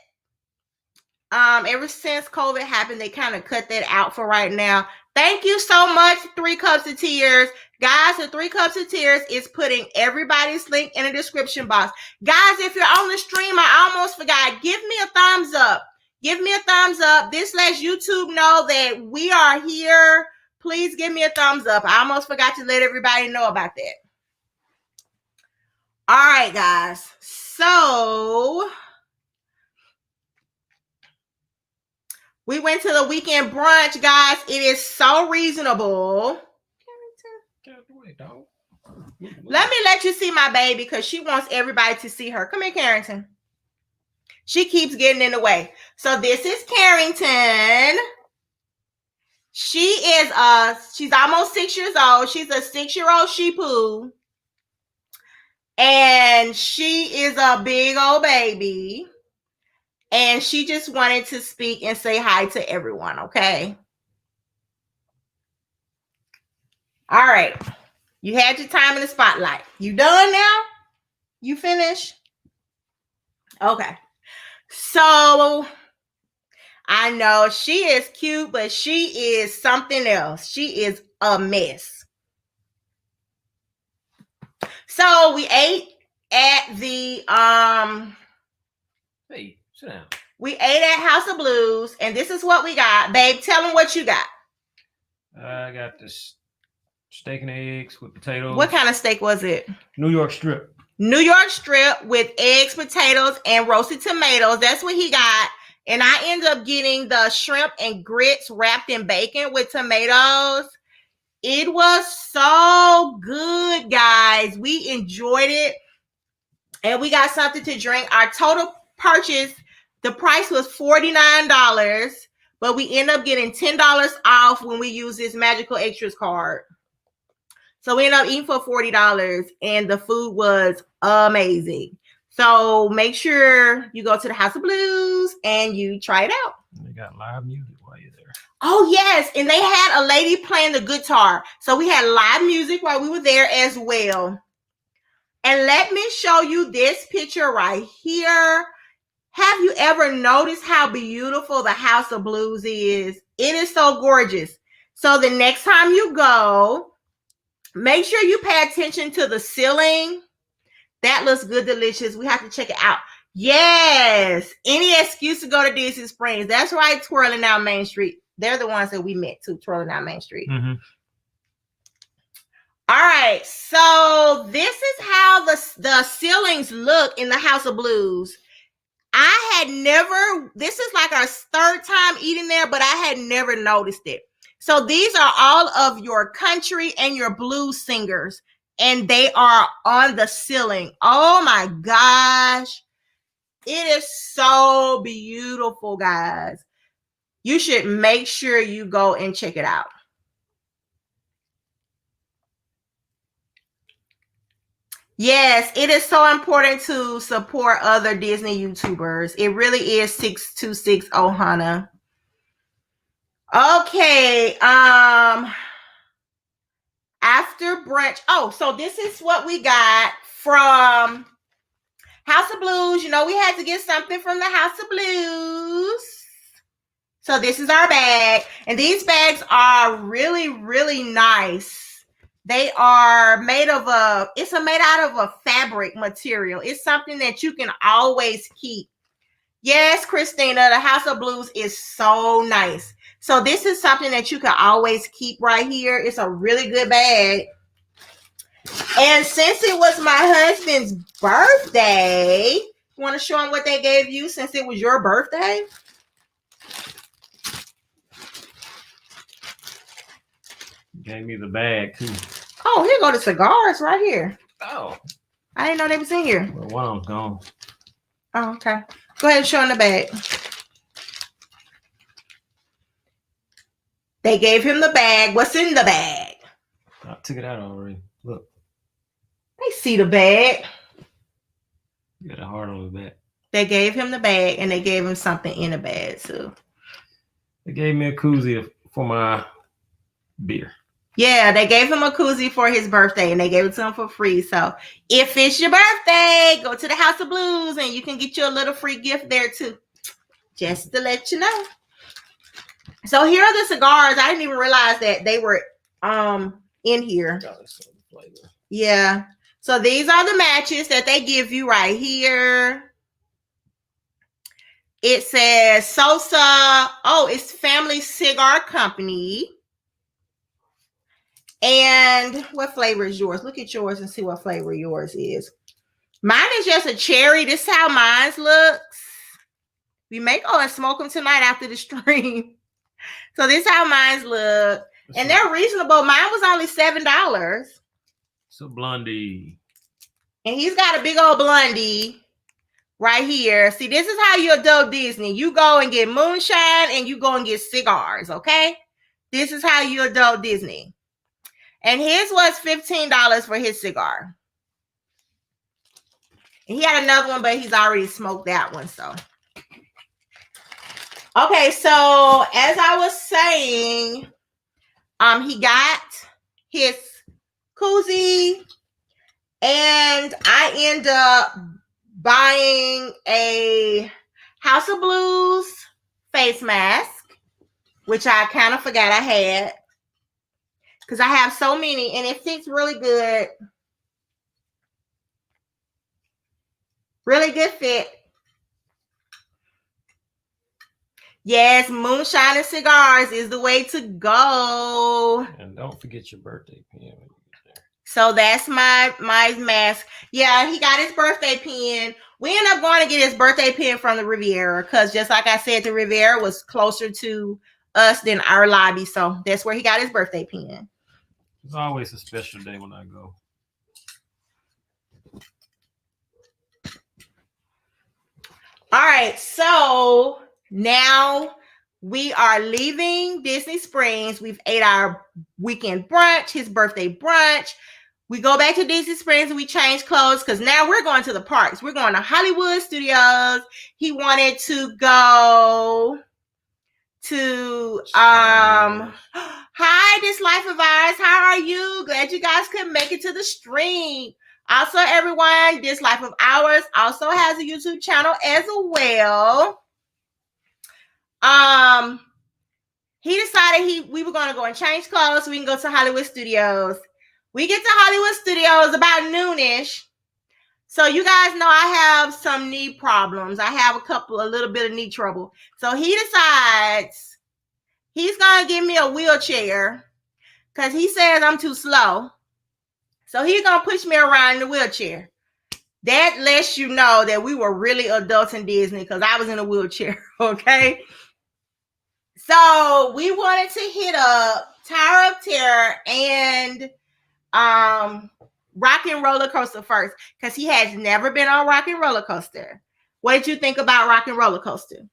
Speaker 1: ever since COVID happened, they kind of cut that out for right now. Thank you so much, 3 Cups of Tears. Guys, the 3 Cups of Tears is putting everybody's link in the description box. Guys, if you're on the stream, I almost forgot. Give me a thumbs up. Give me a thumbs up. This lets YouTube know that we are here. Please give me a thumbs up. I almost forgot to let everybody know about that. All right, guys. So we went to the weekend brunch, guys. It is so reasonable. Let me let you see my baby because she wants everybody to see her. Come here, Carrington. She keeps getting in the way. So this is Carrington. She's almost 6 years old. She's a 6-year-old Shih Tzu. And she is a big old baby. And she just wanted to speak and say hi to everyone, okay? All right. You had your time in the spotlight. You done now? You finished? Okay. So I know she is cute, but she is something else. She is a mess. So we ate at the
Speaker 2: Hey, sit down.
Speaker 1: We ate at House of Blues, and this is what we got. Babe, tell them what you got.
Speaker 2: I got this steak and eggs with potatoes.
Speaker 1: What kind of steak was it?
Speaker 2: New York strip.
Speaker 1: New York strip with eggs, potatoes, and roasted tomatoes. That's what he got. And I ended up getting the shrimp and grits wrapped in bacon with tomatoes. It was so good, guys. We enjoyed it. And we got something to drink. Our total purchase, the price was $49, but we end up getting $10 off when we use this Magical Extras card. So we ended up eating for $40, and the food was amazing. So make sure you go to the House of Blues and you try it out.
Speaker 2: They got live music while you're there.
Speaker 1: Oh, yes. And they had a lady playing the guitar. So we had live music while we were there as well. And let me show you this picture right here. Have you ever noticed how beautiful the House of Blues is? It is so gorgeous. So the next time you go, make sure you pay attention to the ceiling. That looks good, delicious. We have to check it out. Yes. Any excuse to go to Disney Springs. That's right, Twirling Down Main Street. They're the ones that we met too, Twirling Down Main Street. Mm-hmm. All right. So this is how the ceilings look in the House of Blues. This is like our third time eating there, but I had never noticed it. So these are all of your country and your blues singers, and they are on the ceiling. Oh my gosh. It is so beautiful, guys. You should make sure you go and check it out. Yes, it is so important to support other Disney YouTubers. It really is 6260 Ohana. Okay. After brunch. Oh, so this is what we got from House of Blues. You know, we had to get something from the House of Blues. So this is our bag. And these bags are really, really nice. They are made out of a fabric material. It's something that you can always keep. Yes, Christina, the House of Blues is so nice. So this is something that you can always keep right here. It's a really good bag. And since it was my husband's birthday, you want to show him what they gave you since it was your birthday?
Speaker 2: Gave me the bag too.
Speaker 1: Oh, here go the cigars right here.
Speaker 2: Oh,
Speaker 1: I didn't know they was in here.
Speaker 2: well, one of them's gone.
Speaker 1: Oh, okay. Go ahead and show him the bag. They gave him the bag. What's in the bag?
Speaker 2: I took it out already. Look.
Speaker 1: They see the bag.
Speaker 2: You got a heart on the back.
Speaker 1: They gave him the bag, and they gave him something in the bag too.
Speaker 2: They gave me a koozie for my beer.
Speaker 1: Yeah, they gave him a koozie for his birthday, and they gave it to him for free. So if it's your birthday, go to the House of Blues, and you can get you a little free gift there too. Just to let you know. So here are the cigars. I didn't even realize that they were in here. Yeah. So these are the matches that they give you right here. It says Sosa. Oh, it's Family Cigar Company. And what flavor is yours? Look at yours and see what flavor yours is. Mine is just a cherry. This is how mine looks. We may go and smoke them tonight after the stream. So this is how mine look. And they're reasonable. Mine was only $7.
Speaker 2: It's a blondie.
Speaker 1: And he's got a big old blondie right here. See, this is how you adult Disney. You go and get moonshine and you go and get cigars, okay? This is how you adult Disney. And his was $15 for his cigar. And he had another one, but he's already smoked that one, so. Okay, so as I was saying, he got his koozie, and I end up buying a House of Blues face mask, which I kind of forgot I had because I have so many, and it fits really good. Really good fit. Yes, moonshine and cigars is the way to go.
Speaker 2: And don't forget your birthday pen when you get there.
Speaker 1: So that's my mask. Yeah, he got his birthday pen. We ended up going to get his birthday pen from the Riviera because just like I said, the Riviera was closer to us than our lobby. So that's where he got his birthday pen.
Speaker 2: It's always a special day when I go.
Speaker 1: All right, so now we are leaving Disney Springs. We've ate our weekend brunch, his birthday brunch. We go back to Disney Springs and we change clothes because now we're going to the parks. We're going to Hollywood Studios. He wanted to go to hi, This Life of Ours. How are you? Glad you guys could make it to the stream. Also, everyone, This Life of Ours also has a YouTube channel as well. He decided we were going to go and change clothes so we can go to Hollywood Studios. We get to Hollywood Studios about noonish. So you guys know I have some knee problems. I have a little bit of knee trouble. So he decides he's going to give me a wheelchair because he says I'm too slow. So he's going to push me around in the wheelchair. That lets you know that we were really adults in Disney because I was in a wheelchair, okay? So we wanted to hit up Tower of Terror and Rock and Roller Coaster first because he has never been on Rock and Roller Coaster. What did you think about Rock and Roller Coaster?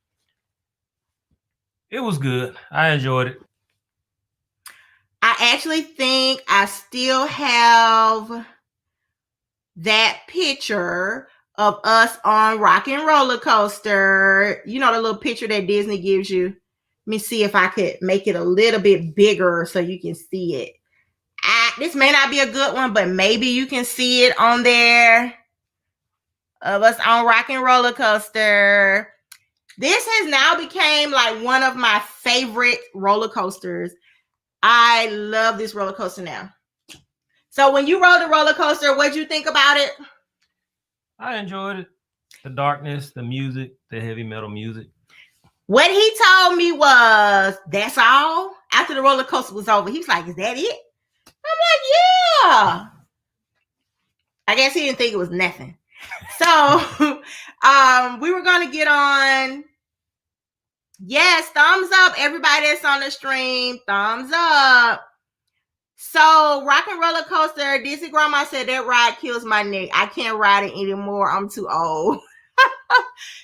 Speaker 2: It was good. I enjoyed it.
Speaker 1: I actually think I still have that picture of us on Rock and Roller Coaster. You know, the little picture that Disney gives you. Let me see if I could make it a little bit bigger so you can see it. This may not be a good one, but maybe you can see it on there of us on Rock and Roller Coaster. This has now became like one of my favorite roller coasters. I love this roller coaster now. So when you rode the roller coaster, what'd you think about it?
Speaker 2: I enjoyed it. The darkness, the music, the heavy metal music.
Speaker 1: What he told me was, that's all? After the roller coaster was over, he was like, is that it? I'm like, yeah. I guess he didn't think it was nothing. So we were going to get on. Yes, thumbs up. Everybody that's on the stream, thumbs up. So Rock and Roller Coaster, Disney Grandma said that ride kills my neck. I can't ride it anymore. I'm too old.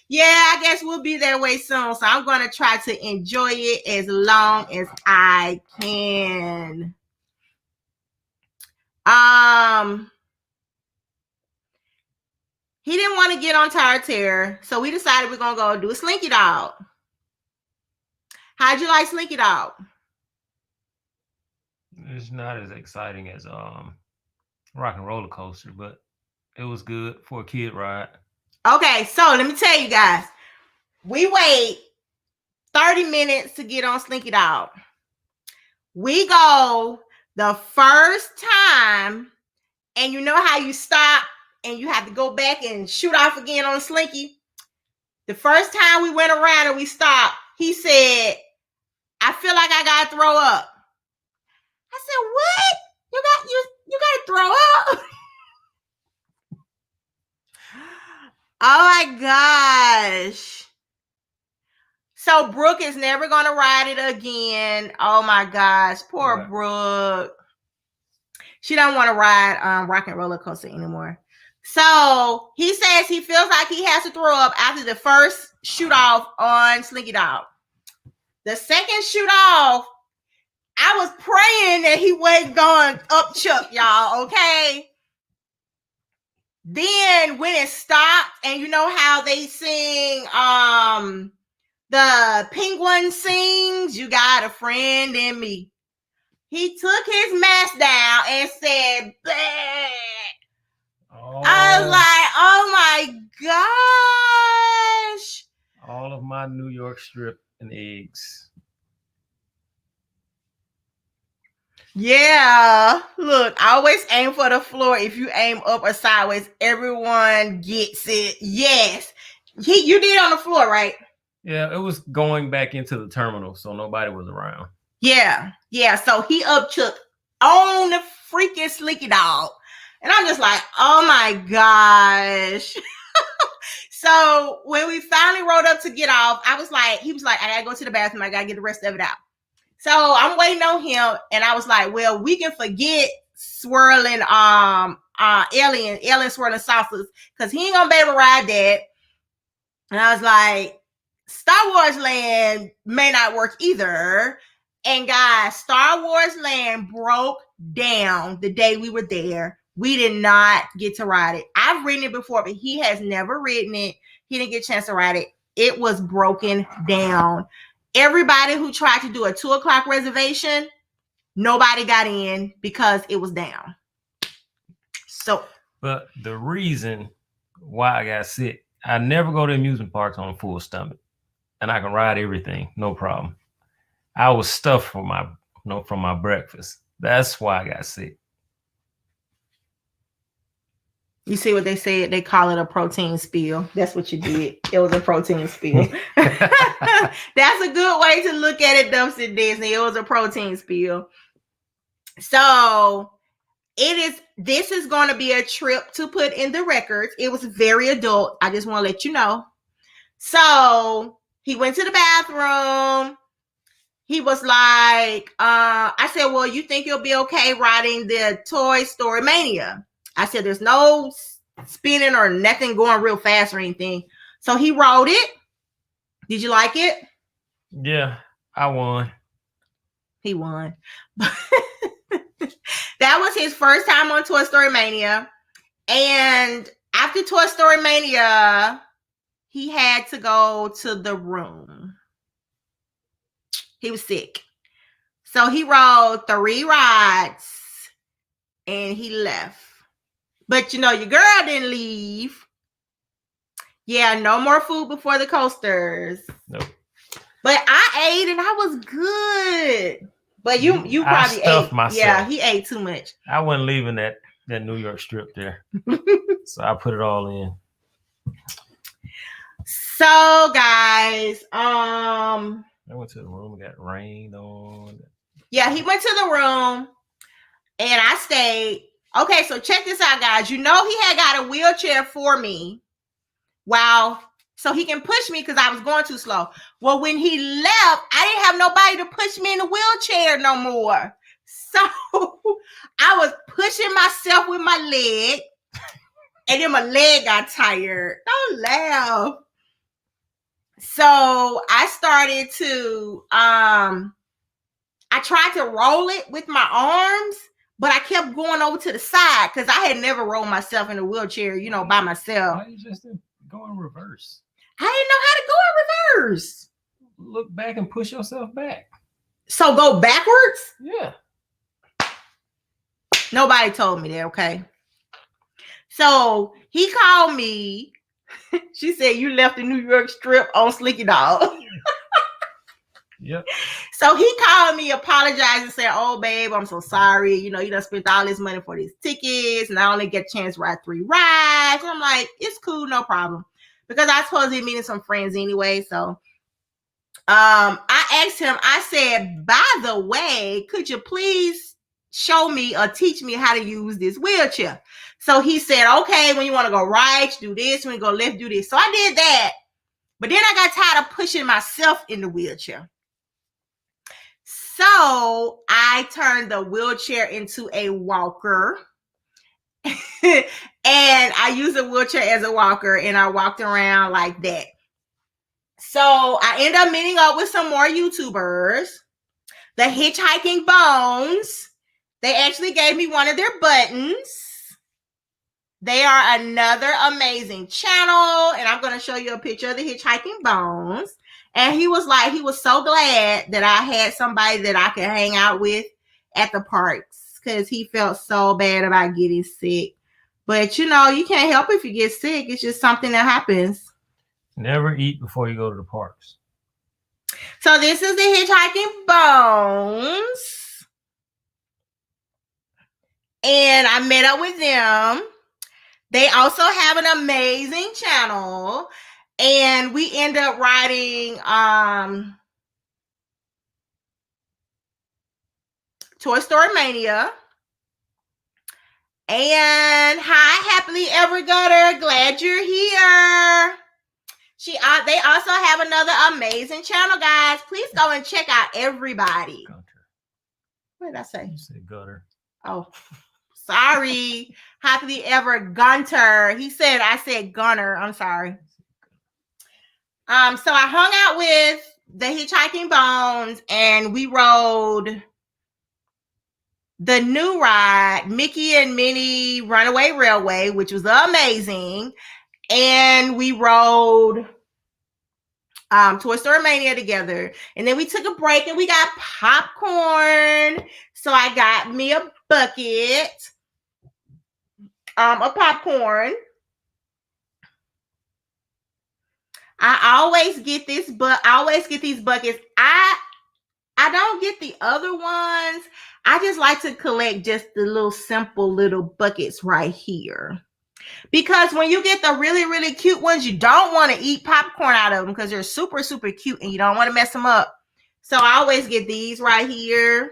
Speaker 1: Yeah, I guess we'll be that way soon. So I'm going to try to enjoy it as long as I can. He didn't want to get on Tower Terror, so we decided we're going to go do a Slinky Dog. How'd you like Slinky Dog?
Speaker 2: It's not as exciting as Rock and Roller Coaster, but it was good for a kid ride.
Speaker 1: Okay, so let me tell you guys. We wait 30 minutes to get on Slinky Dog. We go the first time, and you know how you stop and you have to go back and shoot off again on Slinky? The first time we went around and we stopped, he said, I feel like I gotta throw up. I said, what? You gotta throw up? Oh my gosh. So Brooke is never gonna ride it again. Oh my gosh, poor right. Brooke. She don't want to ride Rock and Roller Coaster anymore. So he says he feels like he has to throw up after the first shoot off on Slinky Dog. The second shoot off, I was praying that he wasn't going up Chuck, y'all, okay? Then when it stopped, and you know how they sing, the penguin sings, you got a friend in me. He took his mask down and said, bleh. Oh. I was like, oh my gosh.
Speaker 2: All of my New York strip and eggs.
Speaker 1: Yeah, look, I always aim for the floor. If you aim up or sideways, everyone gets it. Yes. You did on the floor, right?
Speaker 2: Yeah, it was going back into the terminal, so nobody was around.
Speaker 1: Yeah. So he uptook on the freaking Slinky Dog. And I'm just like, oh my gosh. So when we finally rode up to get off, he was like, I gotta go to the bathroom. I gotta get the rest of it out. So I'm waiting on him, and I was like, well, we can forget swirling alien swirling saucers, because he ain't gonna be able to ride that. And I was like, Star Wars Land may not work either. And guys, Star Wars Land broke down the day we were there. We did not get to ride it. I've ridden it before, but he has never ridden it. He didn't get a chance to ride it. It was broken down. Everybody who tried to do a 2:00 reservation, nobody got in because it was down. So,
Speaker 2: but the reason why I got sick, I never go to amusement parks on a full stomach, and I can ride everything, no problem. I was stuffed from my breakfast. That's why I got sick.
Speaker 1: You see what they said? They call it a protein spill. That's what you did. It was a protein spill. That's a good way to look at it, Dumpster Disney. It was a protein spill. So this is going to be a trip to put in the records. It was very adult. I just want to let you know. So he went to the bathroom. He was like, I said, well, you think you'll be okay riding the Toy Story Mania? I said, there's no spinning or nothing going real fast or anything. So he rode it. Did you like it?
Speaker 2: Yeah, I won.
Speaker 1: He won. That was his first time on Toy Story Mania. And after Toy Story Mania, he had to go to the room. He was sick. So he rode 3 rides and he left. But you know, your girl didn't leave. Yeah, no more food before the coasters.
Speaker 2: Nope.
Speaker 1: But I ate and I was good. But you probably ate.
Speaker 2: Myself.
Speaker 1: Yeah, he ate too much.
Speaker 2: I wasn't leaving that New York strip there. So I put it all in.
Speaker 1: So guys,
Speaker 2: I went to the room, got rained on.
Speaker 1: Yeah, he went to the room and I stayed. Okay, so check this out, guys. You know he had got a wheelchair for me. Wow. So he can push me because I was going too slow. Well, when he left, I didn't have nobody to push me in the wheelchair no more. So I was pushing myself with my leg. And then my leg got tired. Don't laugh. So I started to, I tried to roll it with my arms, but I kept going over to the side because I had never rolled myself in a wheelchair, you know, by myself.
Speaker 2: Why you just go in reverse?
Speaker 1: I didn't know how to go in reverse.
Speaker 2: Look back and push yourself back.
Speaker 1: So go backwards?
Speaker 2: Yeah.
Speaker 1: Nobody told me that, okay? So he called me. She said, you left the New York strip on Slicky Dog.
Speaker 2: Yep.
Speaker 1: So he called me, apologized, and said, oh, babe, I'm so sorry. You know, you done spent all this money for these tickets, and I only get a chance to ride 3 rides. And I'm like, it's cool, no problem. Because I was supposed to be meeting some friends anyway. So I asked him, I said, by the way, could you please show me or teach me how to use this wheelchair? So he said, okay, when you want to go right, do this. When you go left, do this. So I did that. But then I got tired of pushing myself in the wheelchair. So I turned the wheelchair into a walker. And I used a wheelchair as a walker, and I walked around like that. So I ended up meeting up with some more YouTubers. The Hitchhiking Bones. They actually gave me one of their buttons. They are another amazing channel. And I'm going to show you a picture of the Hitchhiking Bones. And he was like, he was so glad that I had somebody that I could hang out with at the parks. Because he felt so bad about getting sick. But, you know, you can't help if you get sick. It's just something that happens.
Speaker 2: Never eat before you go to the parks.
Speaker 1: So this is the Hitchhiking Bones. And I met up with them. They also have an amazing channel. And we end up riding Toy Story Mania. And hi, Happily Ever Gutter. Glad you're here. They also have another amazing channel, guys. Please go and check out everybody.
Speaker 2: Gunter.
Speaker 1: What did I say?
Speaker 2: You said gutter.
Speaker 1: Oh, sorry. Happily Ever Gunter. I said Gunner. I'm sorry. So I hung out with the Hitchhiking Bones, and we rode the new ride, Mickey and Minnie Runaway Railway, which was amazing. And we rode Toy Story Mania together. And then we took a break and we got popcorn. So I got me a bucket of popcorn. I always get these buckets. I don't get the other ones. I just like to collect just the little simple little buckets right here. Because when you get the really, really cute ones, you don't want to eat popcorn out of them because they're super, super cute and you don't want to mess them up. So I always get these right here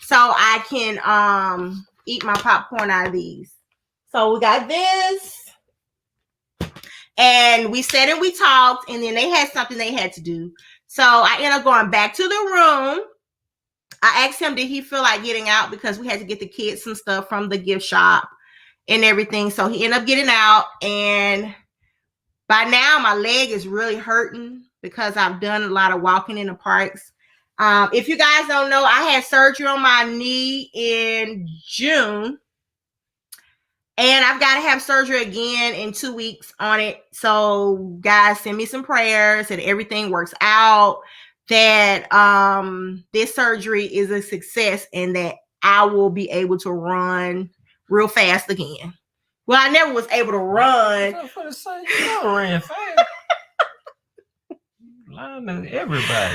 Speaker 1: so I can eat my popcorn out of these. So we got this. And we sat and we talked, and then they had something they had to do. So I ended up going back to the room. I asked him, did he feel like getting out? Because we had to get the kids some stuff from the gift shop and everything. So he ended up getting out. And by now, my leg is really hurting because I've done a lot of walking in the parks. If you guys don't know, I had surgery on my knee in June. And I've got to have surgery again in 2 weeks on it. So guys, send me some prayers that everything works out, that this surgery is a success, and that I will be able to run real fast again. Well, I never was able to run.
Speaker 2: I was going to say, you never ran fast. Lying to everybody.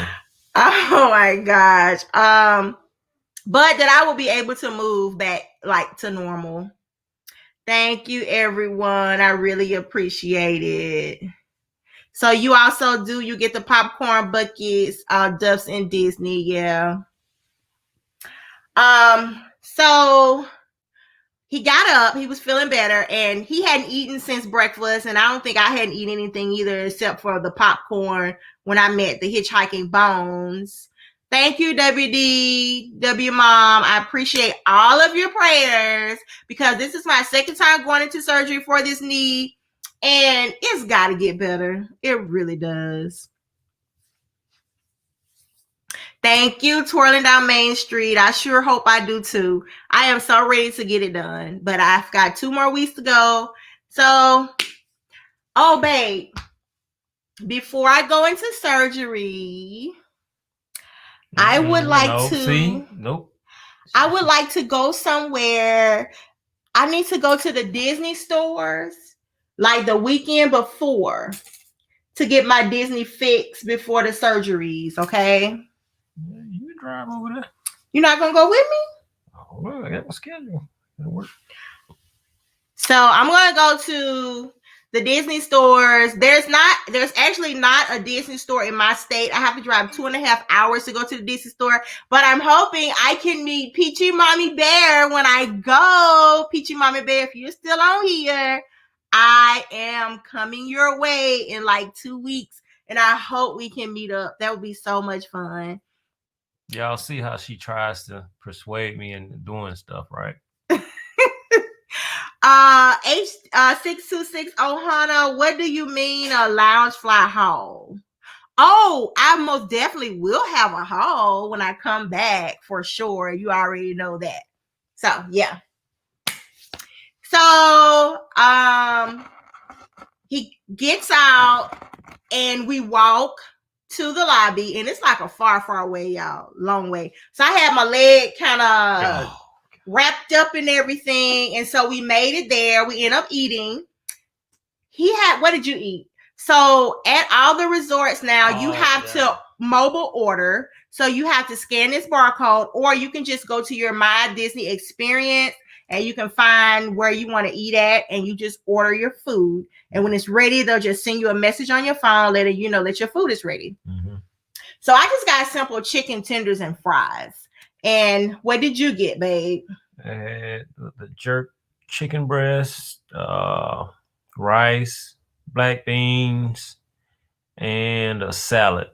Speaker 1: Oh my gosh. But that I will be able to move back like to normal. Thank you, everyone. I really appreciate it. So you also you get the popcorn buckets, Duffs and Disney, yeah. So he got up, he was feeling better, and he hadn't eaten since breakfast, and I don't think I hadn't eaten anything either except for the popcorn when I met the Hitchhiking Bones. Thank you, W Mom. I appreciate all of your prayers, because this is my second time going into surgery for this knee, and it's got to get better. It really does. Thank you, Twirling Down Main Street. I sure hope I do too. I am so ready to get it done, but I've got 2 more weeks to go. So, oh, babe, before I go into surgery, I would like to.
Speaker 2: Nope.
Speaker 1: I would like to go somewhere. I need to go to the Disney stores like the weekend before to get my Disney fix before the surgeries, okay?
Speaker 2: Yeah, you can drive over there.
Speaker 1: You're not going to go with me?
Speaker 2: Oh, well, I got my schedule. It'll work.
Speaker 1: So I'm going to go to the Disney stores. There's actually not a Disney store in my state. I have to drive 2.5 hours to go to the Disney store, but I'm hoping I can meet Peachy Mommy Bear when I go. Peachy Mommy Bear, if you're still on here, I am coming your way in like 2 weeks, and I hope we can meet up. That would be so much fun.
Speaker 2: Y'all see how she tries to persuade me into doing stuff, right?
Speaker 1: H626 Ohana, what do you mean a lounge fly haul? Oh, I most definitely will have a haul when I come back for sure. You already know that. So yeah. So he gets out and we walk to the lobby, and it's like a far way, y'all. Long way. So I had my leg kind of wrapped up in everything, and so we made it there. We end up eating. What did you eat? So at all the resorts now, you have to mobile order. So you have to scan this barcode, or you can just go to your My Disney experience and you can find where you want to eat at, and you just order your food. And when it's ready, they'll just send you a message on your phone letting you know that your food is ready. Mm-hmm. So I just got simple chicken tenders and fries. And what did you get, babe?
Speaker 2: The jerk chicken breast, rice, black beans, and a salad.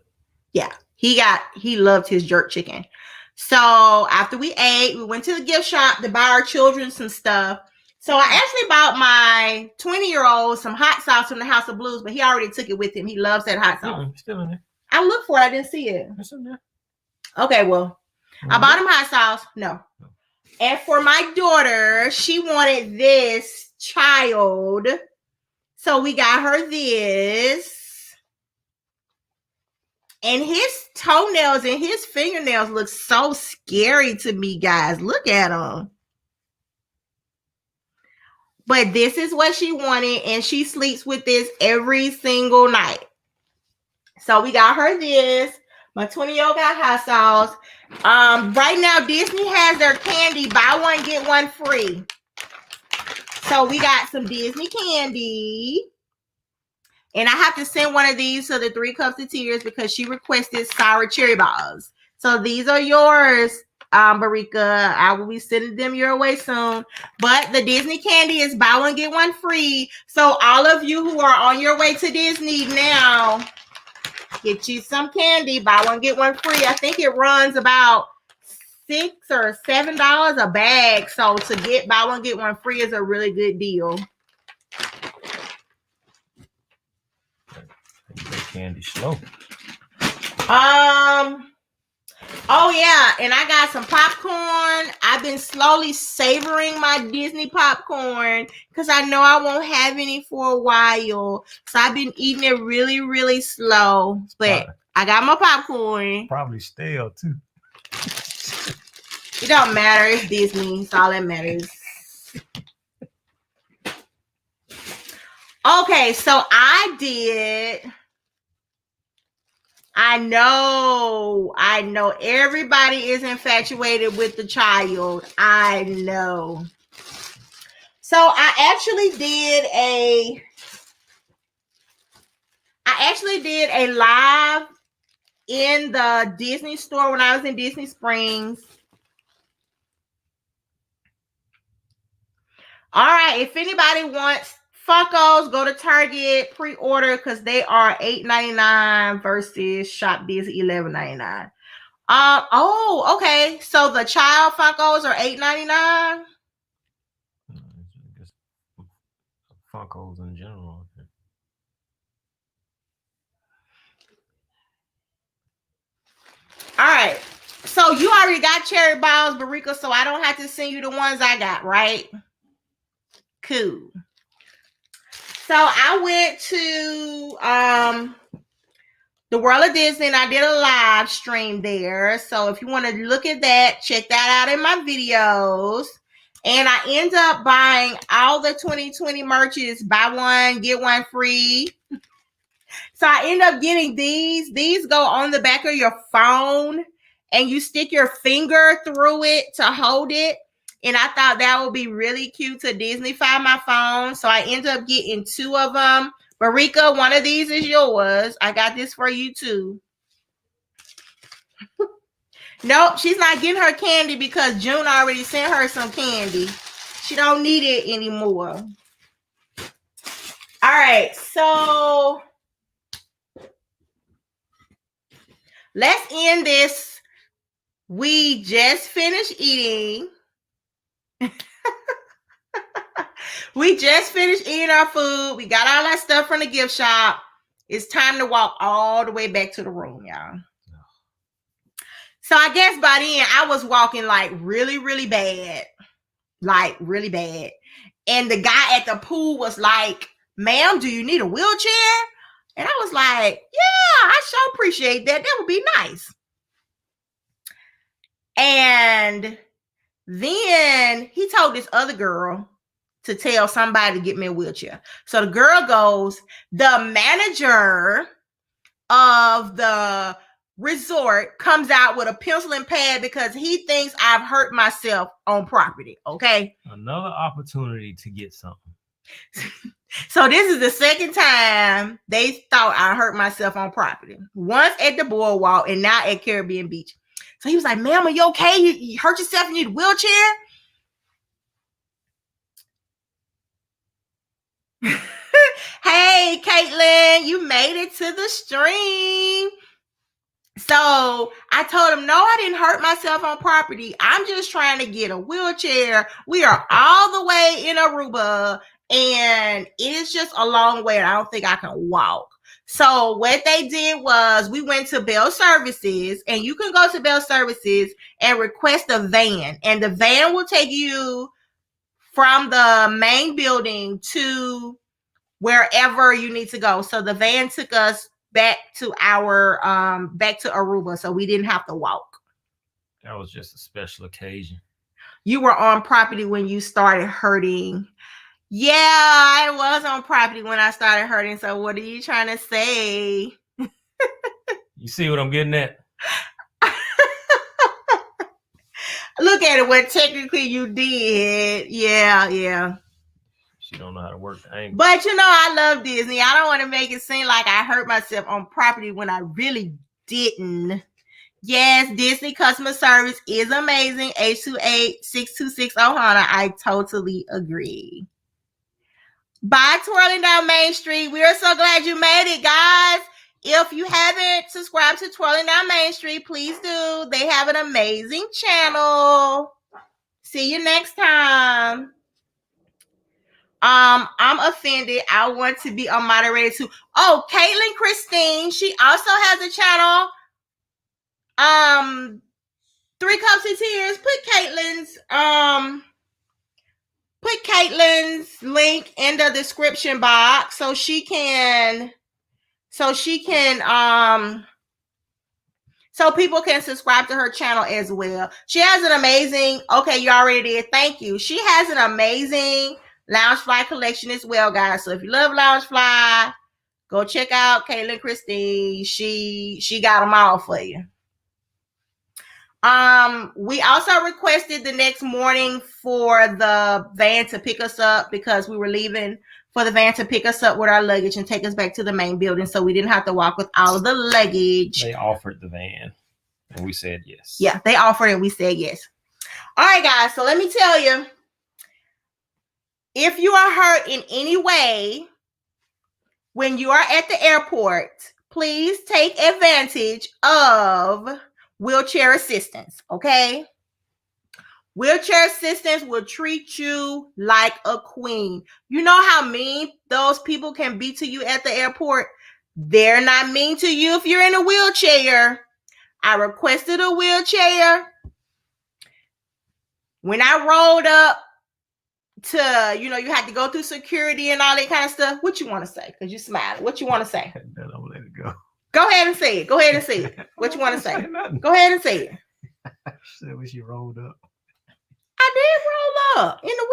Speaker 1: Yeah, he loved his jerk chicken. So after we ate, we went to the gift shop to buy our children some stuff. So I actually bought my 20-year-old some hot sauce from the House of Blues, but he already took it with him. He loves that hot sauce.
Speaker 2: Still in there.
Speaker 1: I looked for it. I didn't see it.
Speaker 2: It's in there.
Speaker 1: Okay, well, I bought him hot sauce. No. And for my daughter, she wanted this child. So we got her this. And his toenails and his fingernails look so scary to me, guys. Look at them. But this is what she wanted, and she sleeps with this every single night. So we got her this. My 20-year-old got hot sauce. Right now, Disney has their candy, buy one, get one free. So we got some Disney candy. And I have to send one of these to the 3 Cups of Tears because she requested sour cherry balls. So these are yours, Barika. I will be sending them your way soon. But the Disney candy is buy one, get one free. So all of you who are on your way to Disney now, get you some candy. Buy one, get one free. I think it runs about $6 or $7 a bag. So to get buy one, get one free is a really good deal.
Speaker 2: Candy slow.
Speaker 1: Oh yeah, and I got some popcorn. I've been slowly savoring my Disney popcorn because I know I won't have any for a while. So I've been eating it really, really slow. But I got my popcorn.
Speaker 2: Probably stale too.
Speaker 1: It don't matter. It's Disney. It's all that matters. Okay, so I know everybody is infatuated with the child. I know. So I actually did a live in the Disney store when I was in Disney Springs. All right, if anybody wants Funkos, go to Target, pre-order because they are $8.99 versus Shop Disney $11.99. Oh, okay. So the child Funkos are $8.99.
Speaker 2: Funkos in general.
Speaker 1: All right. So you already got cherry balls, Barika, so I don't have to send you the ones I got, right? Cool. So I went to the World of Disney and I did a live stream there. So if you want to look at that, check that out in my videos. And I end up buying all the 2020 merches, buy one, get one free. So I end up getting these. These go on the back of your phone and you stick your finger through it to hold it. And I thought that would be really cute to Disneyfy my phone. So I ended up getting 2 of them. Barika, one of these is yours. I got this for you too. Nope, she's not getting her candy because June already sent her some candy. She don't need it anymore. All right, so let's end this. We just finished eating. We just finished eating our food. We got all our stuff from the gift shop. It's time to walk all the way back to the room, y'all. So I guess by then I was walking like really, really bad. Like really bad. And the guy at the pool was like, "Ma'am, do you need a wheelchair?" And I was like, "Yeah, I sure appreciate that. That would be nice." And then he told this other girl to tell somebody to get me a wheelchair. So the girl goes, the manager of the resort comes out with a pencil and pad because he thinks I've hurt myself on property. Okay.
Speaker 2: Another opportunity to get something.
Speaker 1: So this is the second time they thought I hurt myself on property. Once at the boardwalk and now at Caribbean Beach. So he was like, "Ma'am, are you okay? You hurt yourself? You need a wheelchair?" Hey, Caitlin, you made it to the stream. So I told him, "No, I didn't hurt myself on property. I'm just trying to get a wheelchair. We are all the way in Aruba and it is just a long way. I don't think I can walk." So what they did was we went to Bell Services, and you can go to Bell Services and request a van, and the van will take you from the main building to wherever you need to go. So the van took us back to Aruba, so we didn't have to walk.
Speaker 2: That was just a special occasion.
Speaker 1: You were on property when you started hurting. Yeah, I was on property when I started hurting. So what are you trying to say?
Speaker 2: You see what I'm getting at?
Speaker 1: Look at it. What technically you did. Yeah.
Speaker 2: She don't know how to work the angle.
Speaker 1: But I love Disney. I don't want to make it seem like I hurt myself on property when I really didn't. Yes, Disney customer service is amazing. 828-626 Ohana. I totally agree. Bye, Twirling Down Main Street. We are so glad you made it, guys. If you haven't subscribed to Twirling Down Main Street, please do. They have an amazing channel. See you next time. I'm offended. I want to be a moderator too. Oh, Caitlin Christine. She also has a channel. 3 Cups of Tears, put Caitlin's link in the description box so she can so people can subscribe to her channel as well. She has an amazing, okay, you already did, thank you. She has an amazing Loungefly collection as well, guys. So if you love Loungefly, go check out Caitlin Christine. She got them all for you. We also requested the next morning for the van to pick us up because we were leaving for the van to pick us up with our luggage and take us back to the main building, so we didn't have to walk with all of the luggage.
Speaker 2: They offered the van and we said yes.
Speaker 1: Yeah, they offered and we said yes. All right, guys, so let me tell you, if you are hurt in any way when you are at the airport, please take advantage of wheelchair assistance, okay? Wheelchair assistance will treat you like a queen. You know how mean those people can be to you at the airport? They're not mean to you if you're in a wheelchair. I requested a wheelchair. When I rolled up to, you had to go through security and all that kind of stuff. What you want to say? Because you smiling. What you want to say?
Speaker 2: Then I'll let it go.
Speaker 1: Go ahead and say it. Go ahead and say it. What you want to say? Go ahead and say it.
Speaker 2: She said when she rolled up.
Speaker 1: I did roll up in the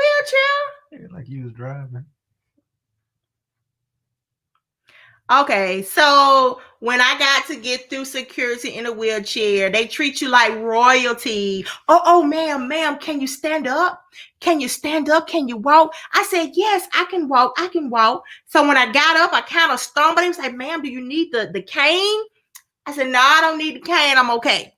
Speaker 1: wheelchair.
Speaker 2: Like you was driving.
Speaker 1: Okay, so when I got to get through security in a wheelchair, they treat you like royalty. Oh, ma'am, can you stand up? Can you stand up? Can you walk? I said, yes, I can walk. So when I got up, I kind of stumbled. He was like, ma'am, do you need the cane? I said, no, I don't need the cane. I'm okay.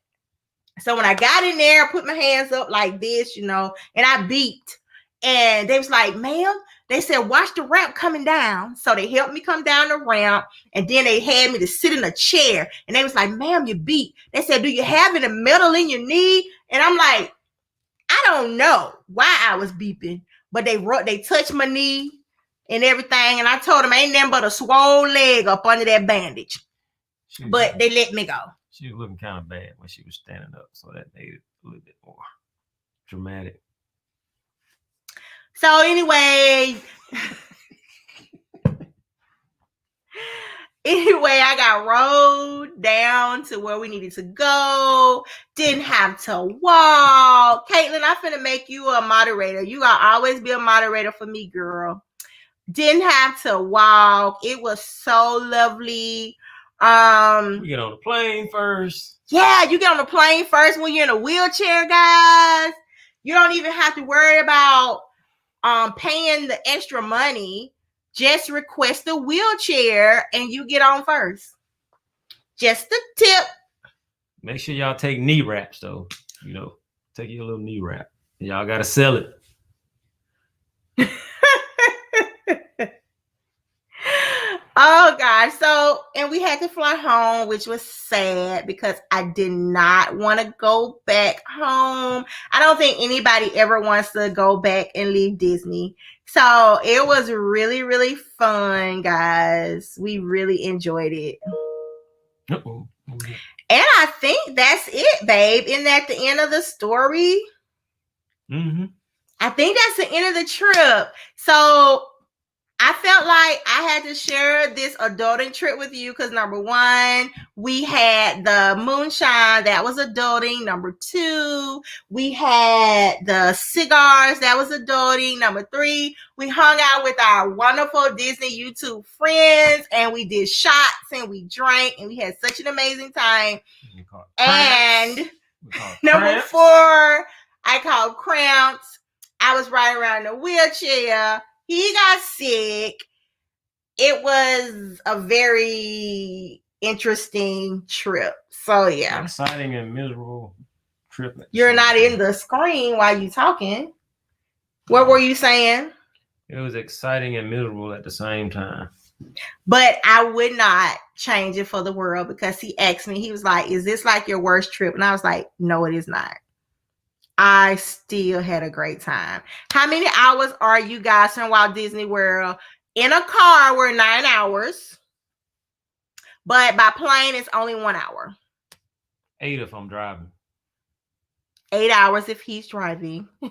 Speaker 1: So when I got in there, I put my hands up like this, and I beeped. And they was like, ma'am, they said, watch the ramp coming down. So they helped me come down the ramp. And then they had me to sit in a chair. And they was like, ma'am, you beat. They said, do you have any metal in your knee? And I'm like, I don't know why I was beeping. But they touched my knee and everything. And I told them, ain't nothing but a swollen leg up under that bandage. But they let me go.
Speaker 2: She was looking kind of bad when she was standing up. So that made it a little bit more dramatic.
Speaker 1: So anyway, I got rolled down to where we needed to go. Didn't have to walk. Caitlin, I'm finna make you a moderator. You gotta always be a moderator for me, girl. Didn't have to walk. It was so lovely.
Speaker 2: You get on the plane first.
Speaker 1: Yeah, you get on the plane first when you're in a wheelchair, guys. You don't even have to worry about paying the extra money. Just request a wheelchair and you get on first. Just a tip.
Speaker 2: Make sure y'all take knee wraps though. Take your little knee wrap. Y'all gotta sell it.
Speaker 1: Oh gosh. So, and we had to fly home, which was sad because I did not want to go back home. I don't think anybody ever wants to go back and leave Disney. So it was really, really fun, guys. We really enjoyed it.
Speaker 2: Uh-oh.
Speaker 1: And I think that's it, babe. Isn't that the end of the story?
Speaker 2: Mm-hmm.
Speaker 1: I think that's the end of the trip. So I felt like I had to share this adulting trip with you because number one, we had the moonshine, that was adulting. Number two, we had the cigars, that was adulting. Number three, we hung out with our wonderful Disney YouTube friends and we did shots and we drank and we had such an amazing time. And number four, I called cramps. I was riding around in a wheelchair. He got sick. It was a very interesting trip. So yeah.
Speaker 2: Exciting and miserable trip.
Speaker 1: You're not in the screen while you talking. What were you saying?
Speaker 2: It was exciting and miserable at the same time.
Speaker 1: But I would not change it for the world because he asked me, he was like, is this like your worst trip? And I was like, no, it is not. I still had a great time. How many hours are you guys from Walt Disney World? In a car, we're 9 hours. But by plane, it's only 1 hour.
Speaker 2: 8 if I'm driving.
Speaker 1: 8 hours if he's driving. All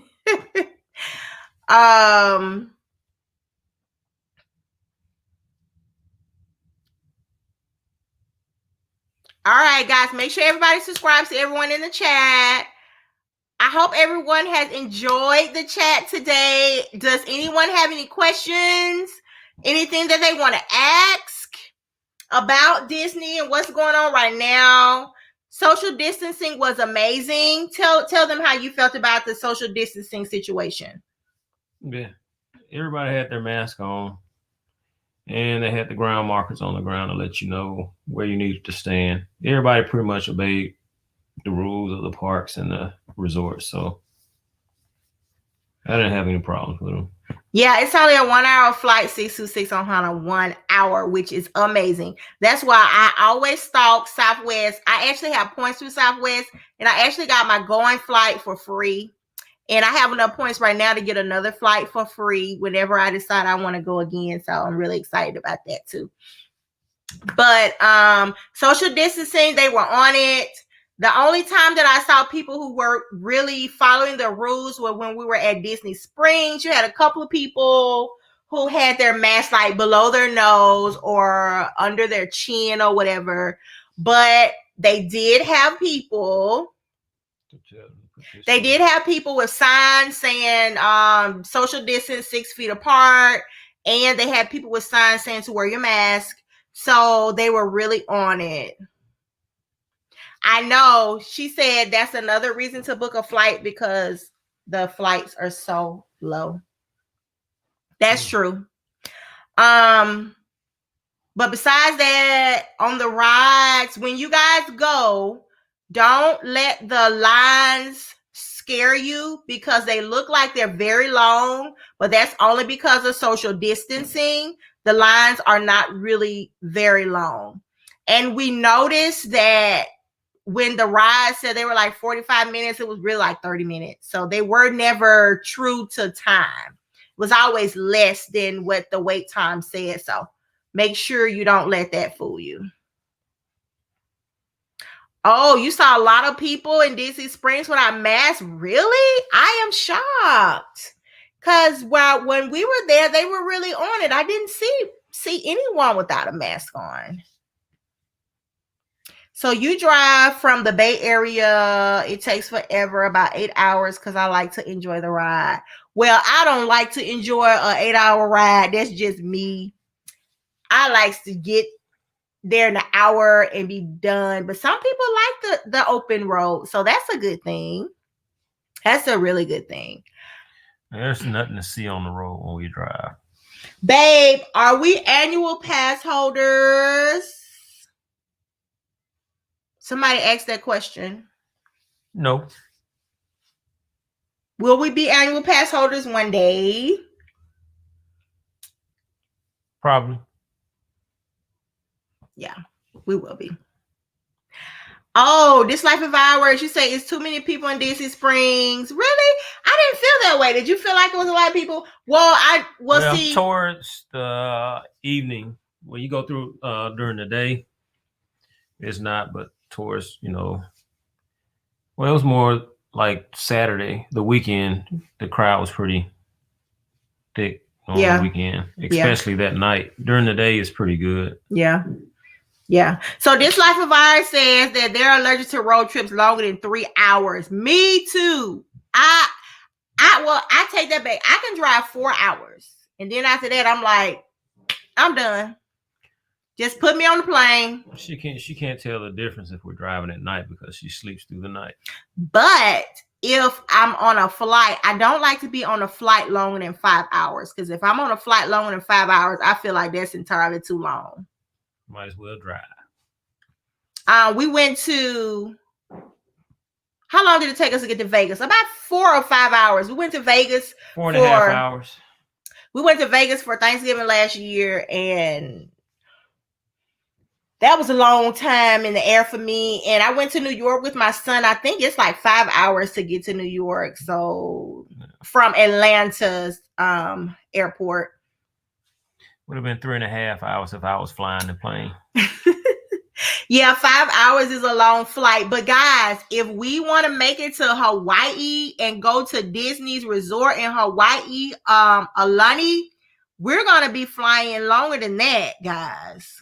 Speaker 1: right, guys, make sure everybody subscribes to everyone in the chat. I hope everyone has enjoyed the chat today. Does anyone have any questions? Anything that they want to ask about Disney and what's going on right now? Social distancing was amazing. Tell them how you felt about the social distancing situation.
Speaker 2: Yeah, everybody had their mask on, and they had the ground markers on the ground to let you know where you needed to stand. Everybody pretty much obeyed the rules of the parks and the resorts, so I didn't have any problems with them.
Speaker 1: Yeah, it's only a 1 hour flight, 626 on Hana, 1 hour, which is amazing. That's why I always stalk Southwest. I actually have points through Southwest, and I actually got my going flight for free. And I have enough points right now to get another flight for free whenever I decide I want to go again. So I'm really excited about that too. But social distancing, they were on it. The only time that I saw people who were really following the rules were when we were at Disney Springs. You had a couple of people who had their mask like below their nose or under their chin or whatever. But they did have people. They did have people with signs saying social distance 6 feet apart. And they had people with signs saying to wear your mask. So they were really on it. I know she said that's another reason to book a flight because the flights are so low. That's true. But besides that, on the rides, when you guys go, don't let the lines scare you because they look like they're very long, but that's only because of social distancing. The lines are not really very long. And we noticed that when the ride said they were like 45 minutes, it was really like 30 minutes. So they were never true to time. It was always less than what the wait time said. So make sure you don't let that fool you. Oh, you saw a lot of people in Disney Springs without masks? Really? I am shocked. Because when we were there, they were really on it. I didn't see anyone without a mask on. So you drive from the Bay Area. It takes forever, about 8 hours, because I like to enjoy the ride. Well, I don't like to enjoy an 8-hour ride. That's just me. I like to get there in an hour and be done. But some people like the open road. So that's a good thing. That's a really good thing.
Speaker 2: There's nothing to see on the road when we drive.
Speaker 1: Babe, are we annual pass holders? Somebody asked that question.
Speaker 2: No.
Speaker 1: Will we be annual pass holders one day?
Speaker 2: Probably.
Speaker 1: Yeah, we will be. Oh, This Life of Ours, you say it's too many people in Disney Springs. Really? I didn't feel that way. Did you feel like it was a lot of people? Well, see.
Speaker 2: Towards the evening, when you go through during the day, it's not, but towards, well, it was more like Saturday, the weekend, the crowd was pretty thick on the weekend, especially that night. During the day, it's pretty good.
Speaker 1: Yeah. Yeah. So This Life of Ours says that they're allergic to road trips longer than 3 hours. Me too. I take that back. I can drive 4 hours. And then after that, I'm like, I'm done. Just put me on the plane.
Speaker 2: She can't tell the difference if we're driving at night because she sleeps through the night.
Speaker 1: But if I'm on a flight, I don't like to be on a flight longer than 5 hours. Because if I'm on a flight longer than 5 hours, I feel like that's entirely too long.
Speaker 2: Might as well drive.
Speaker 1: We went to, how long did it take us to get to Vegas? About 4 or 5 hours. We went to Vegas
Speaker 2: 4.5 hours.
Speaker 1: We went to Vegas for Thanksgiving last year, and that was a long time in the air for me. And I went to New York with my son. I think it's like 5 hours to get to New York. So from Atlanta's airport. Would
Speaker 2: have been 3.5 hours if I was flying the plane.
Speaker 1: Yeah, 5 hours is a long flight. But guys, if we want to make it to Hawaii and go to Disney's resort in Hawaii, Aulani, we're going to be flying longer than that, guys.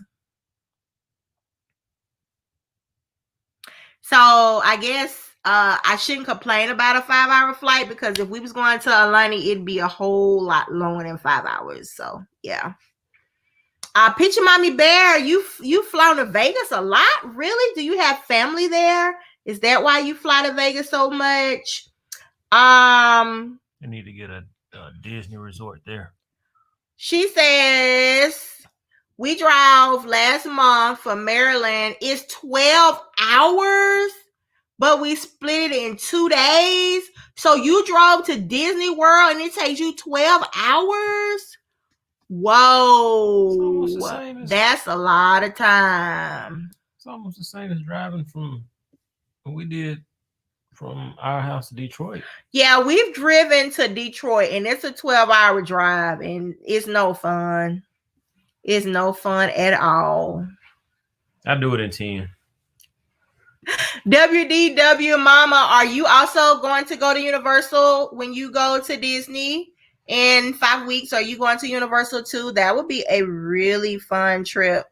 Speaker 1: So I guess I shouldn't complain about a 5-hour flight, because if we was going to Aulani, it'd be a whole lot longer than 5 hours. So yeah. Picture Mommy Bear, you flown to Vegas a lot? Really? Do you have family there? Is that why you fly to Vegas so much?
Speaker 2: You need to get a Disney resort there.
Speaker 1: She says, we drove last month from Maryland. It's 12 hours, but we split it in 2 days. So you drove to Disney World and it takes you 12 hours? Whoa, that's a lot of time.
Speaker 2: It's almost the same as driving from what we did from our house to Detroit.
Speaker 1: Yeah, we've driven to Detroit and it's a 12-hour drive and it's no fun. It's no fun at all.
Speaker 2: I do it in 10.
Speaker 1: WDW Mama, are you also going to go to Universal when you go to Disney? In 5 weeks, are you going to Universal too? That would be a really fun trip.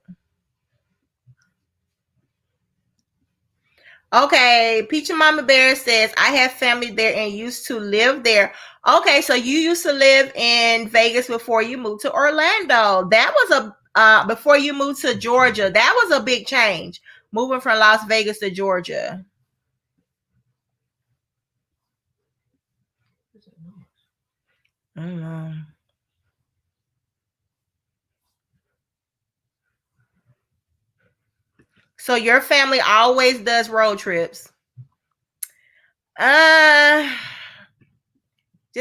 Speaker 1: Okay, Peach and Mama Bear says, I have family there and used to live there. Okay, so you used to live in Vegas before you moved to Orlando. That was before you moved to Georgia. That was a big change, moving from Las Vegas to Georgia. I don't know. So your family always does road trips. Just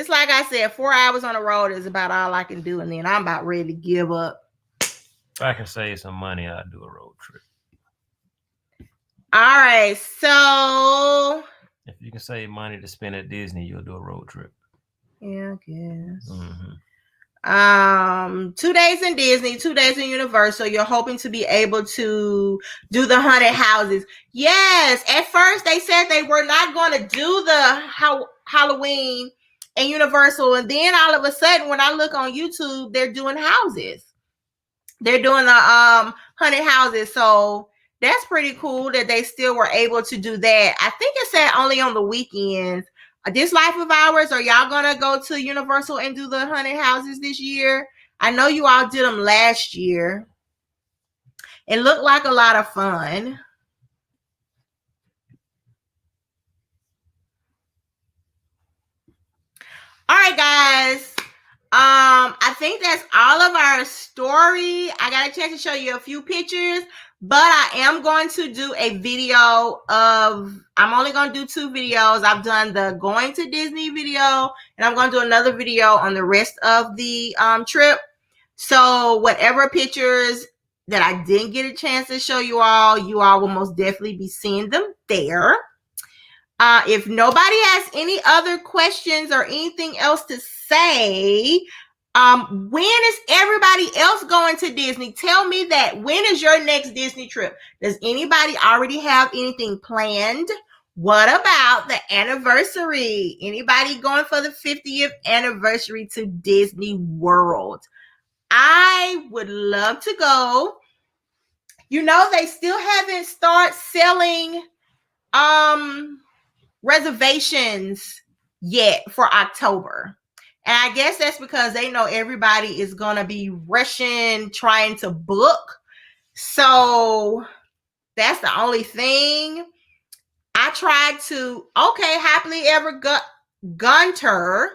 Speaker 1: like I said, 4 hours on the road is about all I can do, and then I'm about ready to give up.
Speaker 2: If I can save some money, I'd do a road trip.
Speaker 1: All right, so
Speaker 2: if you can save money to spend at Disney, you'll do a road trip.
Speaker 1: Yeah, I guess. 2 days in Disney, 2 days in Universal. You're hoping to be able to do the haunted houses. Yes, at first they said they were not going to do the Halloween and Universal, and then all of a sudden, when I look on YouTube, they're doing houses. They're doing the haunted houses. So that's pretty cool that they still were able to do that. I think it said only on the weekends. This Life of Ours, are y'all gonna go to Universal and do the haunted houses this year? I know you all did them last year. It looked like a lot of fun. All right, guys. I think that's all of our story. I got a chance to show you a few pictures, but I am going to do a video I'm only going to do 2 videos. I've done the going to Disney video, and I'm going to do another video on the rest of the trip. So whatever pictures that I didn't get a chance to show you all will most definitely be seeing them there. If nobody has any other questions or anything else to say, when is everybody else going to Disney? Tell me that. When is your next Disney trip? Does anybody already have anything planned? What about the anniversary? Anybody going for the 50th anniversary to Disney World? I would love to go. You know, they still haven't started selling reservations yet for October. And I guess that's because they know everybody is going to be rushing, trying to book. So that's the only thing. I tried to, Happily Ever Gunter.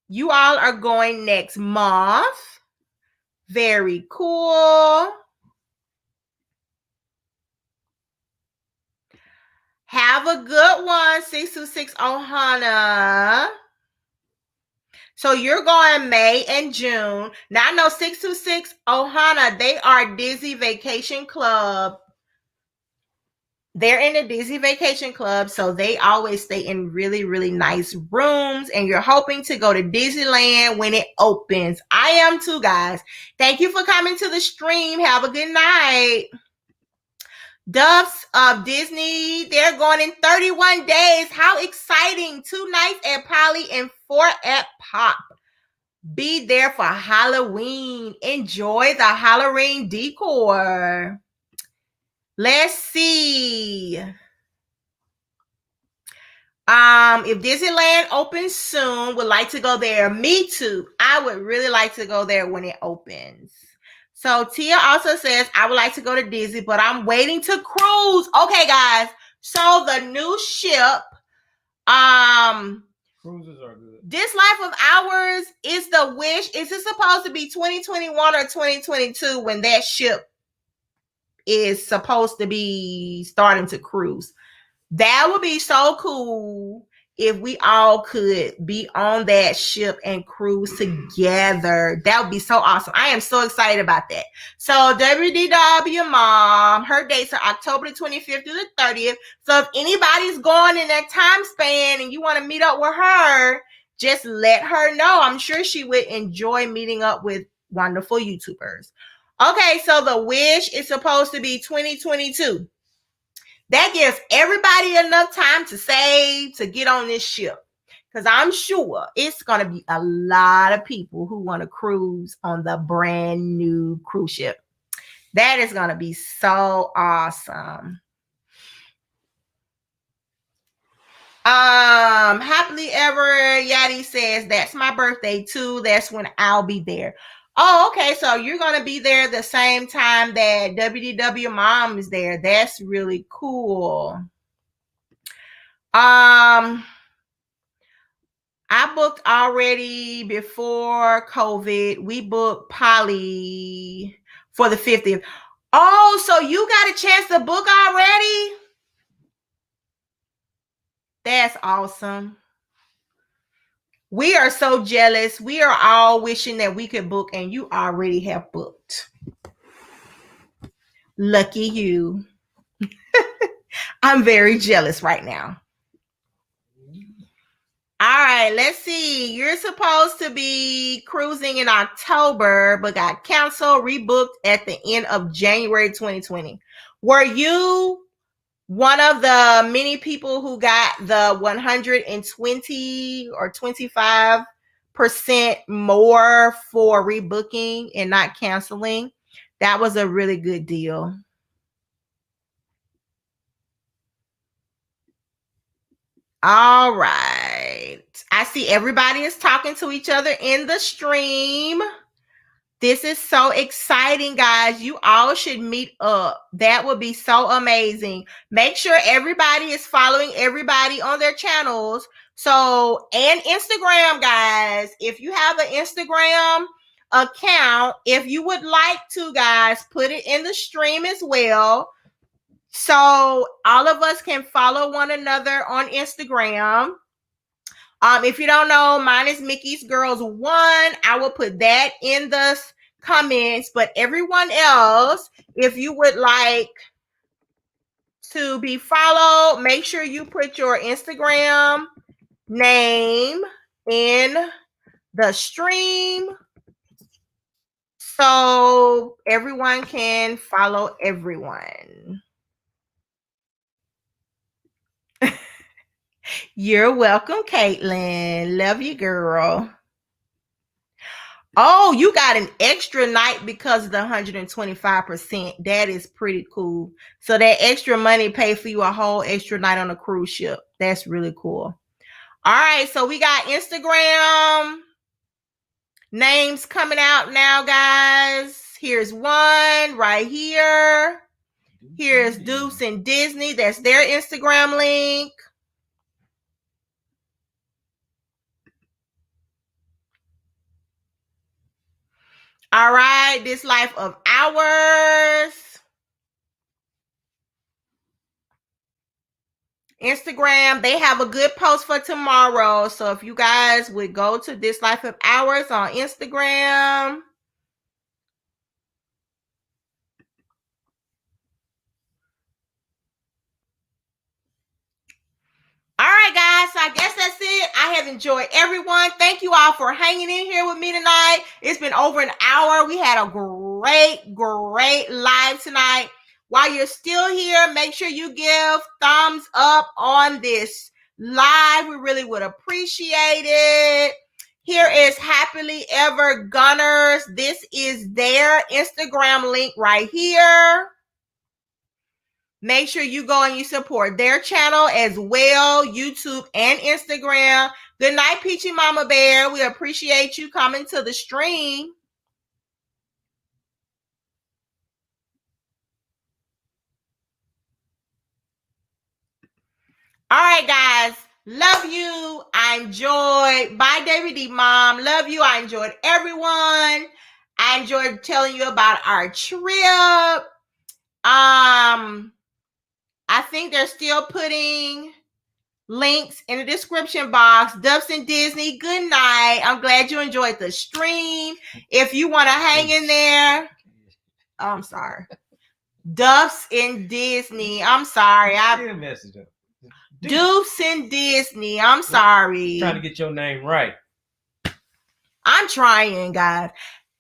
Speaker 1: You all are going next month. Very cool. Have a good one, 626 Ohana. So you're going May and June. Now I know 626 Ohana, they are Disney Vacation Club. They're in the Disney Vacation Club, so they always stay in really, really nice rooms, and you're hoping to go to Disneyland when it opens. I am too, guys. Thank you for coming to the stream. Have a good night. Duff's of Disney, they're going in 31 days. How exciting. 2 nights at Poly and 4 at Pop. Be there for Halloween. Enjoy the Halloween decor. Let's see. If Disneyland opens soon, would like to go there. Me too. I would really like to go there when it opens. So Tia also says, I would like to go to Disney, but I'm waiting to cruise. Okay, guys. So the new ship,
Speaker 2: Cruises are good.
Speaker 1: This Life of Ours is the Wish. Is it supposed to be 2021 or 2022 when that ship is supposed to be starting to cruise? That would be so cool if we all could be on that ship and cruise together. That would be so awesome. I am so excited about that. So WDW Mom, her dates are October the 25th through the 30th. So if anybody's going in that time span and you want to meet up with her, just let her know. I'm sure she would enjoy meeting up with wonderful YouTubers. Okay, so the Wish is supposed to be 2022. That gives everybody enough time to save to get on this ship. Because I'm sure it's going to be a lot of people who want to cruise on the brand new cruise ship. That is going to be so awesome. Happily Ever Yadi says, that's my birthday too. That's when I'll be there. Oh, okay. So you're going to be there the same time that WDW Mom is there. That's really cool. I booked already before COVID. We booked Poly for the 50th. Oh, so you got a chance to book already? That's awesome. We are so jealous. We are all wishing that we could book, and you already have booked. Lucky you. I'm very jealous right now. All right, let's see. You're supposed to be cruising in October, but got canceled, rebooked at the end of January 2020. Were you one of the many people who got the 120 or 25% more for rebooking and not canceling? That was a really good deal. All right. I see everybody is talking to each other in the stream. This is so exciting, guys. You all should meet up. That would be so amazing. Make sure everybody is following everybody on their channels. So, and Instagram, guys. If you have an Instagram account, if you would like to, guys, put it in the stream as well. So all of us can follow one another on Instagram. If you don't know, mine is Mickey's Girls 1. I will put that in the comments. But everyone else, if you would like to be followed, make sure you put your Instagram name in the stream so everyone can follow everyone. You're welcome, Caitlin. Love you, girl. Oh, you got an extra night because of the 125%. That is pretty cool. So that extra money paid for you a whole extra night on a cruise ship. That's really cool. All right, so we got Instagram names coming out now, guys. Here's one right here. Here's Deuce and Disney. That's their Instagram link. All right, This Life of Ours. Instagram, they have a good post for tomorrow. So if you guys would go to This Life of Ours on Instagram. All right, guys. So I guess that's it. I have enjoyed everyone. Thank you all for hanging in here with me tonight. It's been over an hour. We had a great live tonight. While you're still here, make sure you give thumbs up on this live. We really would appreciate it. Here is Happily Ever Gunners. This is their Instagram link right here. Make sure you go and you support their channel as well, YouTube and Instagram. Good night, Peachy Mama Bear. We appreciate you coming to the stream. All right, guys. Love you. I enjoyed. Bye, David D. Mom. Love you. I enjoyed everyone. I enjoyed telling you about our trip. I think they're still putting links in the description box. Duffs and Disney, good night. I'm glad you enjoyed the stream. If you want to hang in there, I'm sorry. Duffs and Disney. I'm sorry. Duffs and Disney. I'm sorry.
Speaker 2: Trying to get your name right.
Speaker 1: I'm trying, guys.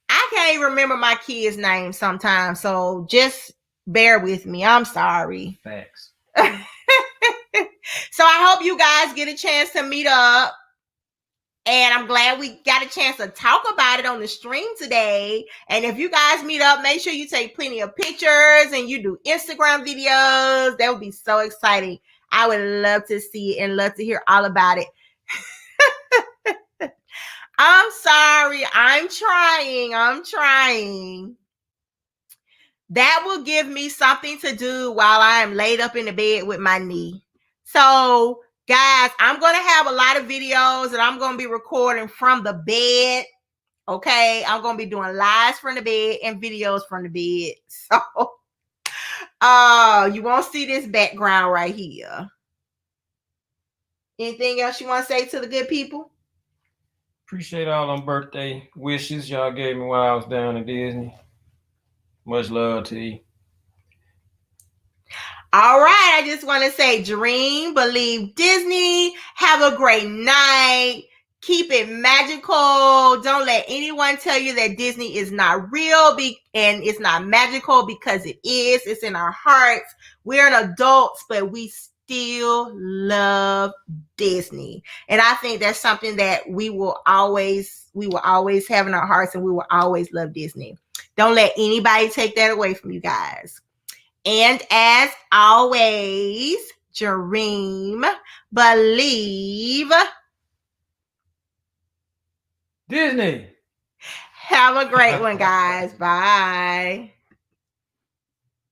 Speaker 1: I can't even remember my kids' names sometimes, so just bear with me. I'm sorry.
Speaker 2: Facts.
Speaker 1: So I hope you guys get a chance to meet up. And I'm glad we got a chance to talk about it on the stream today. And if you guys meet up, make sure you take plenty of pictures and you do Instagram videos. That would be so exciting. I would love to see it and love to hear all about it. I'm sorry. I'm trying. That will give me something to do while I am laid up in the bed with my knee. So, guys, I'm going to have a lot of videos that I'm going to be recording from the bed. Okay? I'm going to be doing lives from the bed and videos from the bed. So, you won't see this background right here. Anything else you want to say to the good people?
Speaker 2: Appreciate all them birthday wishes y'all gave me while I was down in Disney. Much love to you.
Speaker 1: All right. I just want to say dream, believe Disney. Have a great night. Keep it magical. Don't let anyone tell you that Disney is not real and it's not magical, because it is. It's in our hearts. We're an adults, but we still love Disney. And I think that's something that we will always have in our hearts, and we will always love Disney. Don't let anybody take that away from you guys. And as always, dream, believe
Speaker 2: Disney.
Speaker 1: Have a great one, guys. Bye.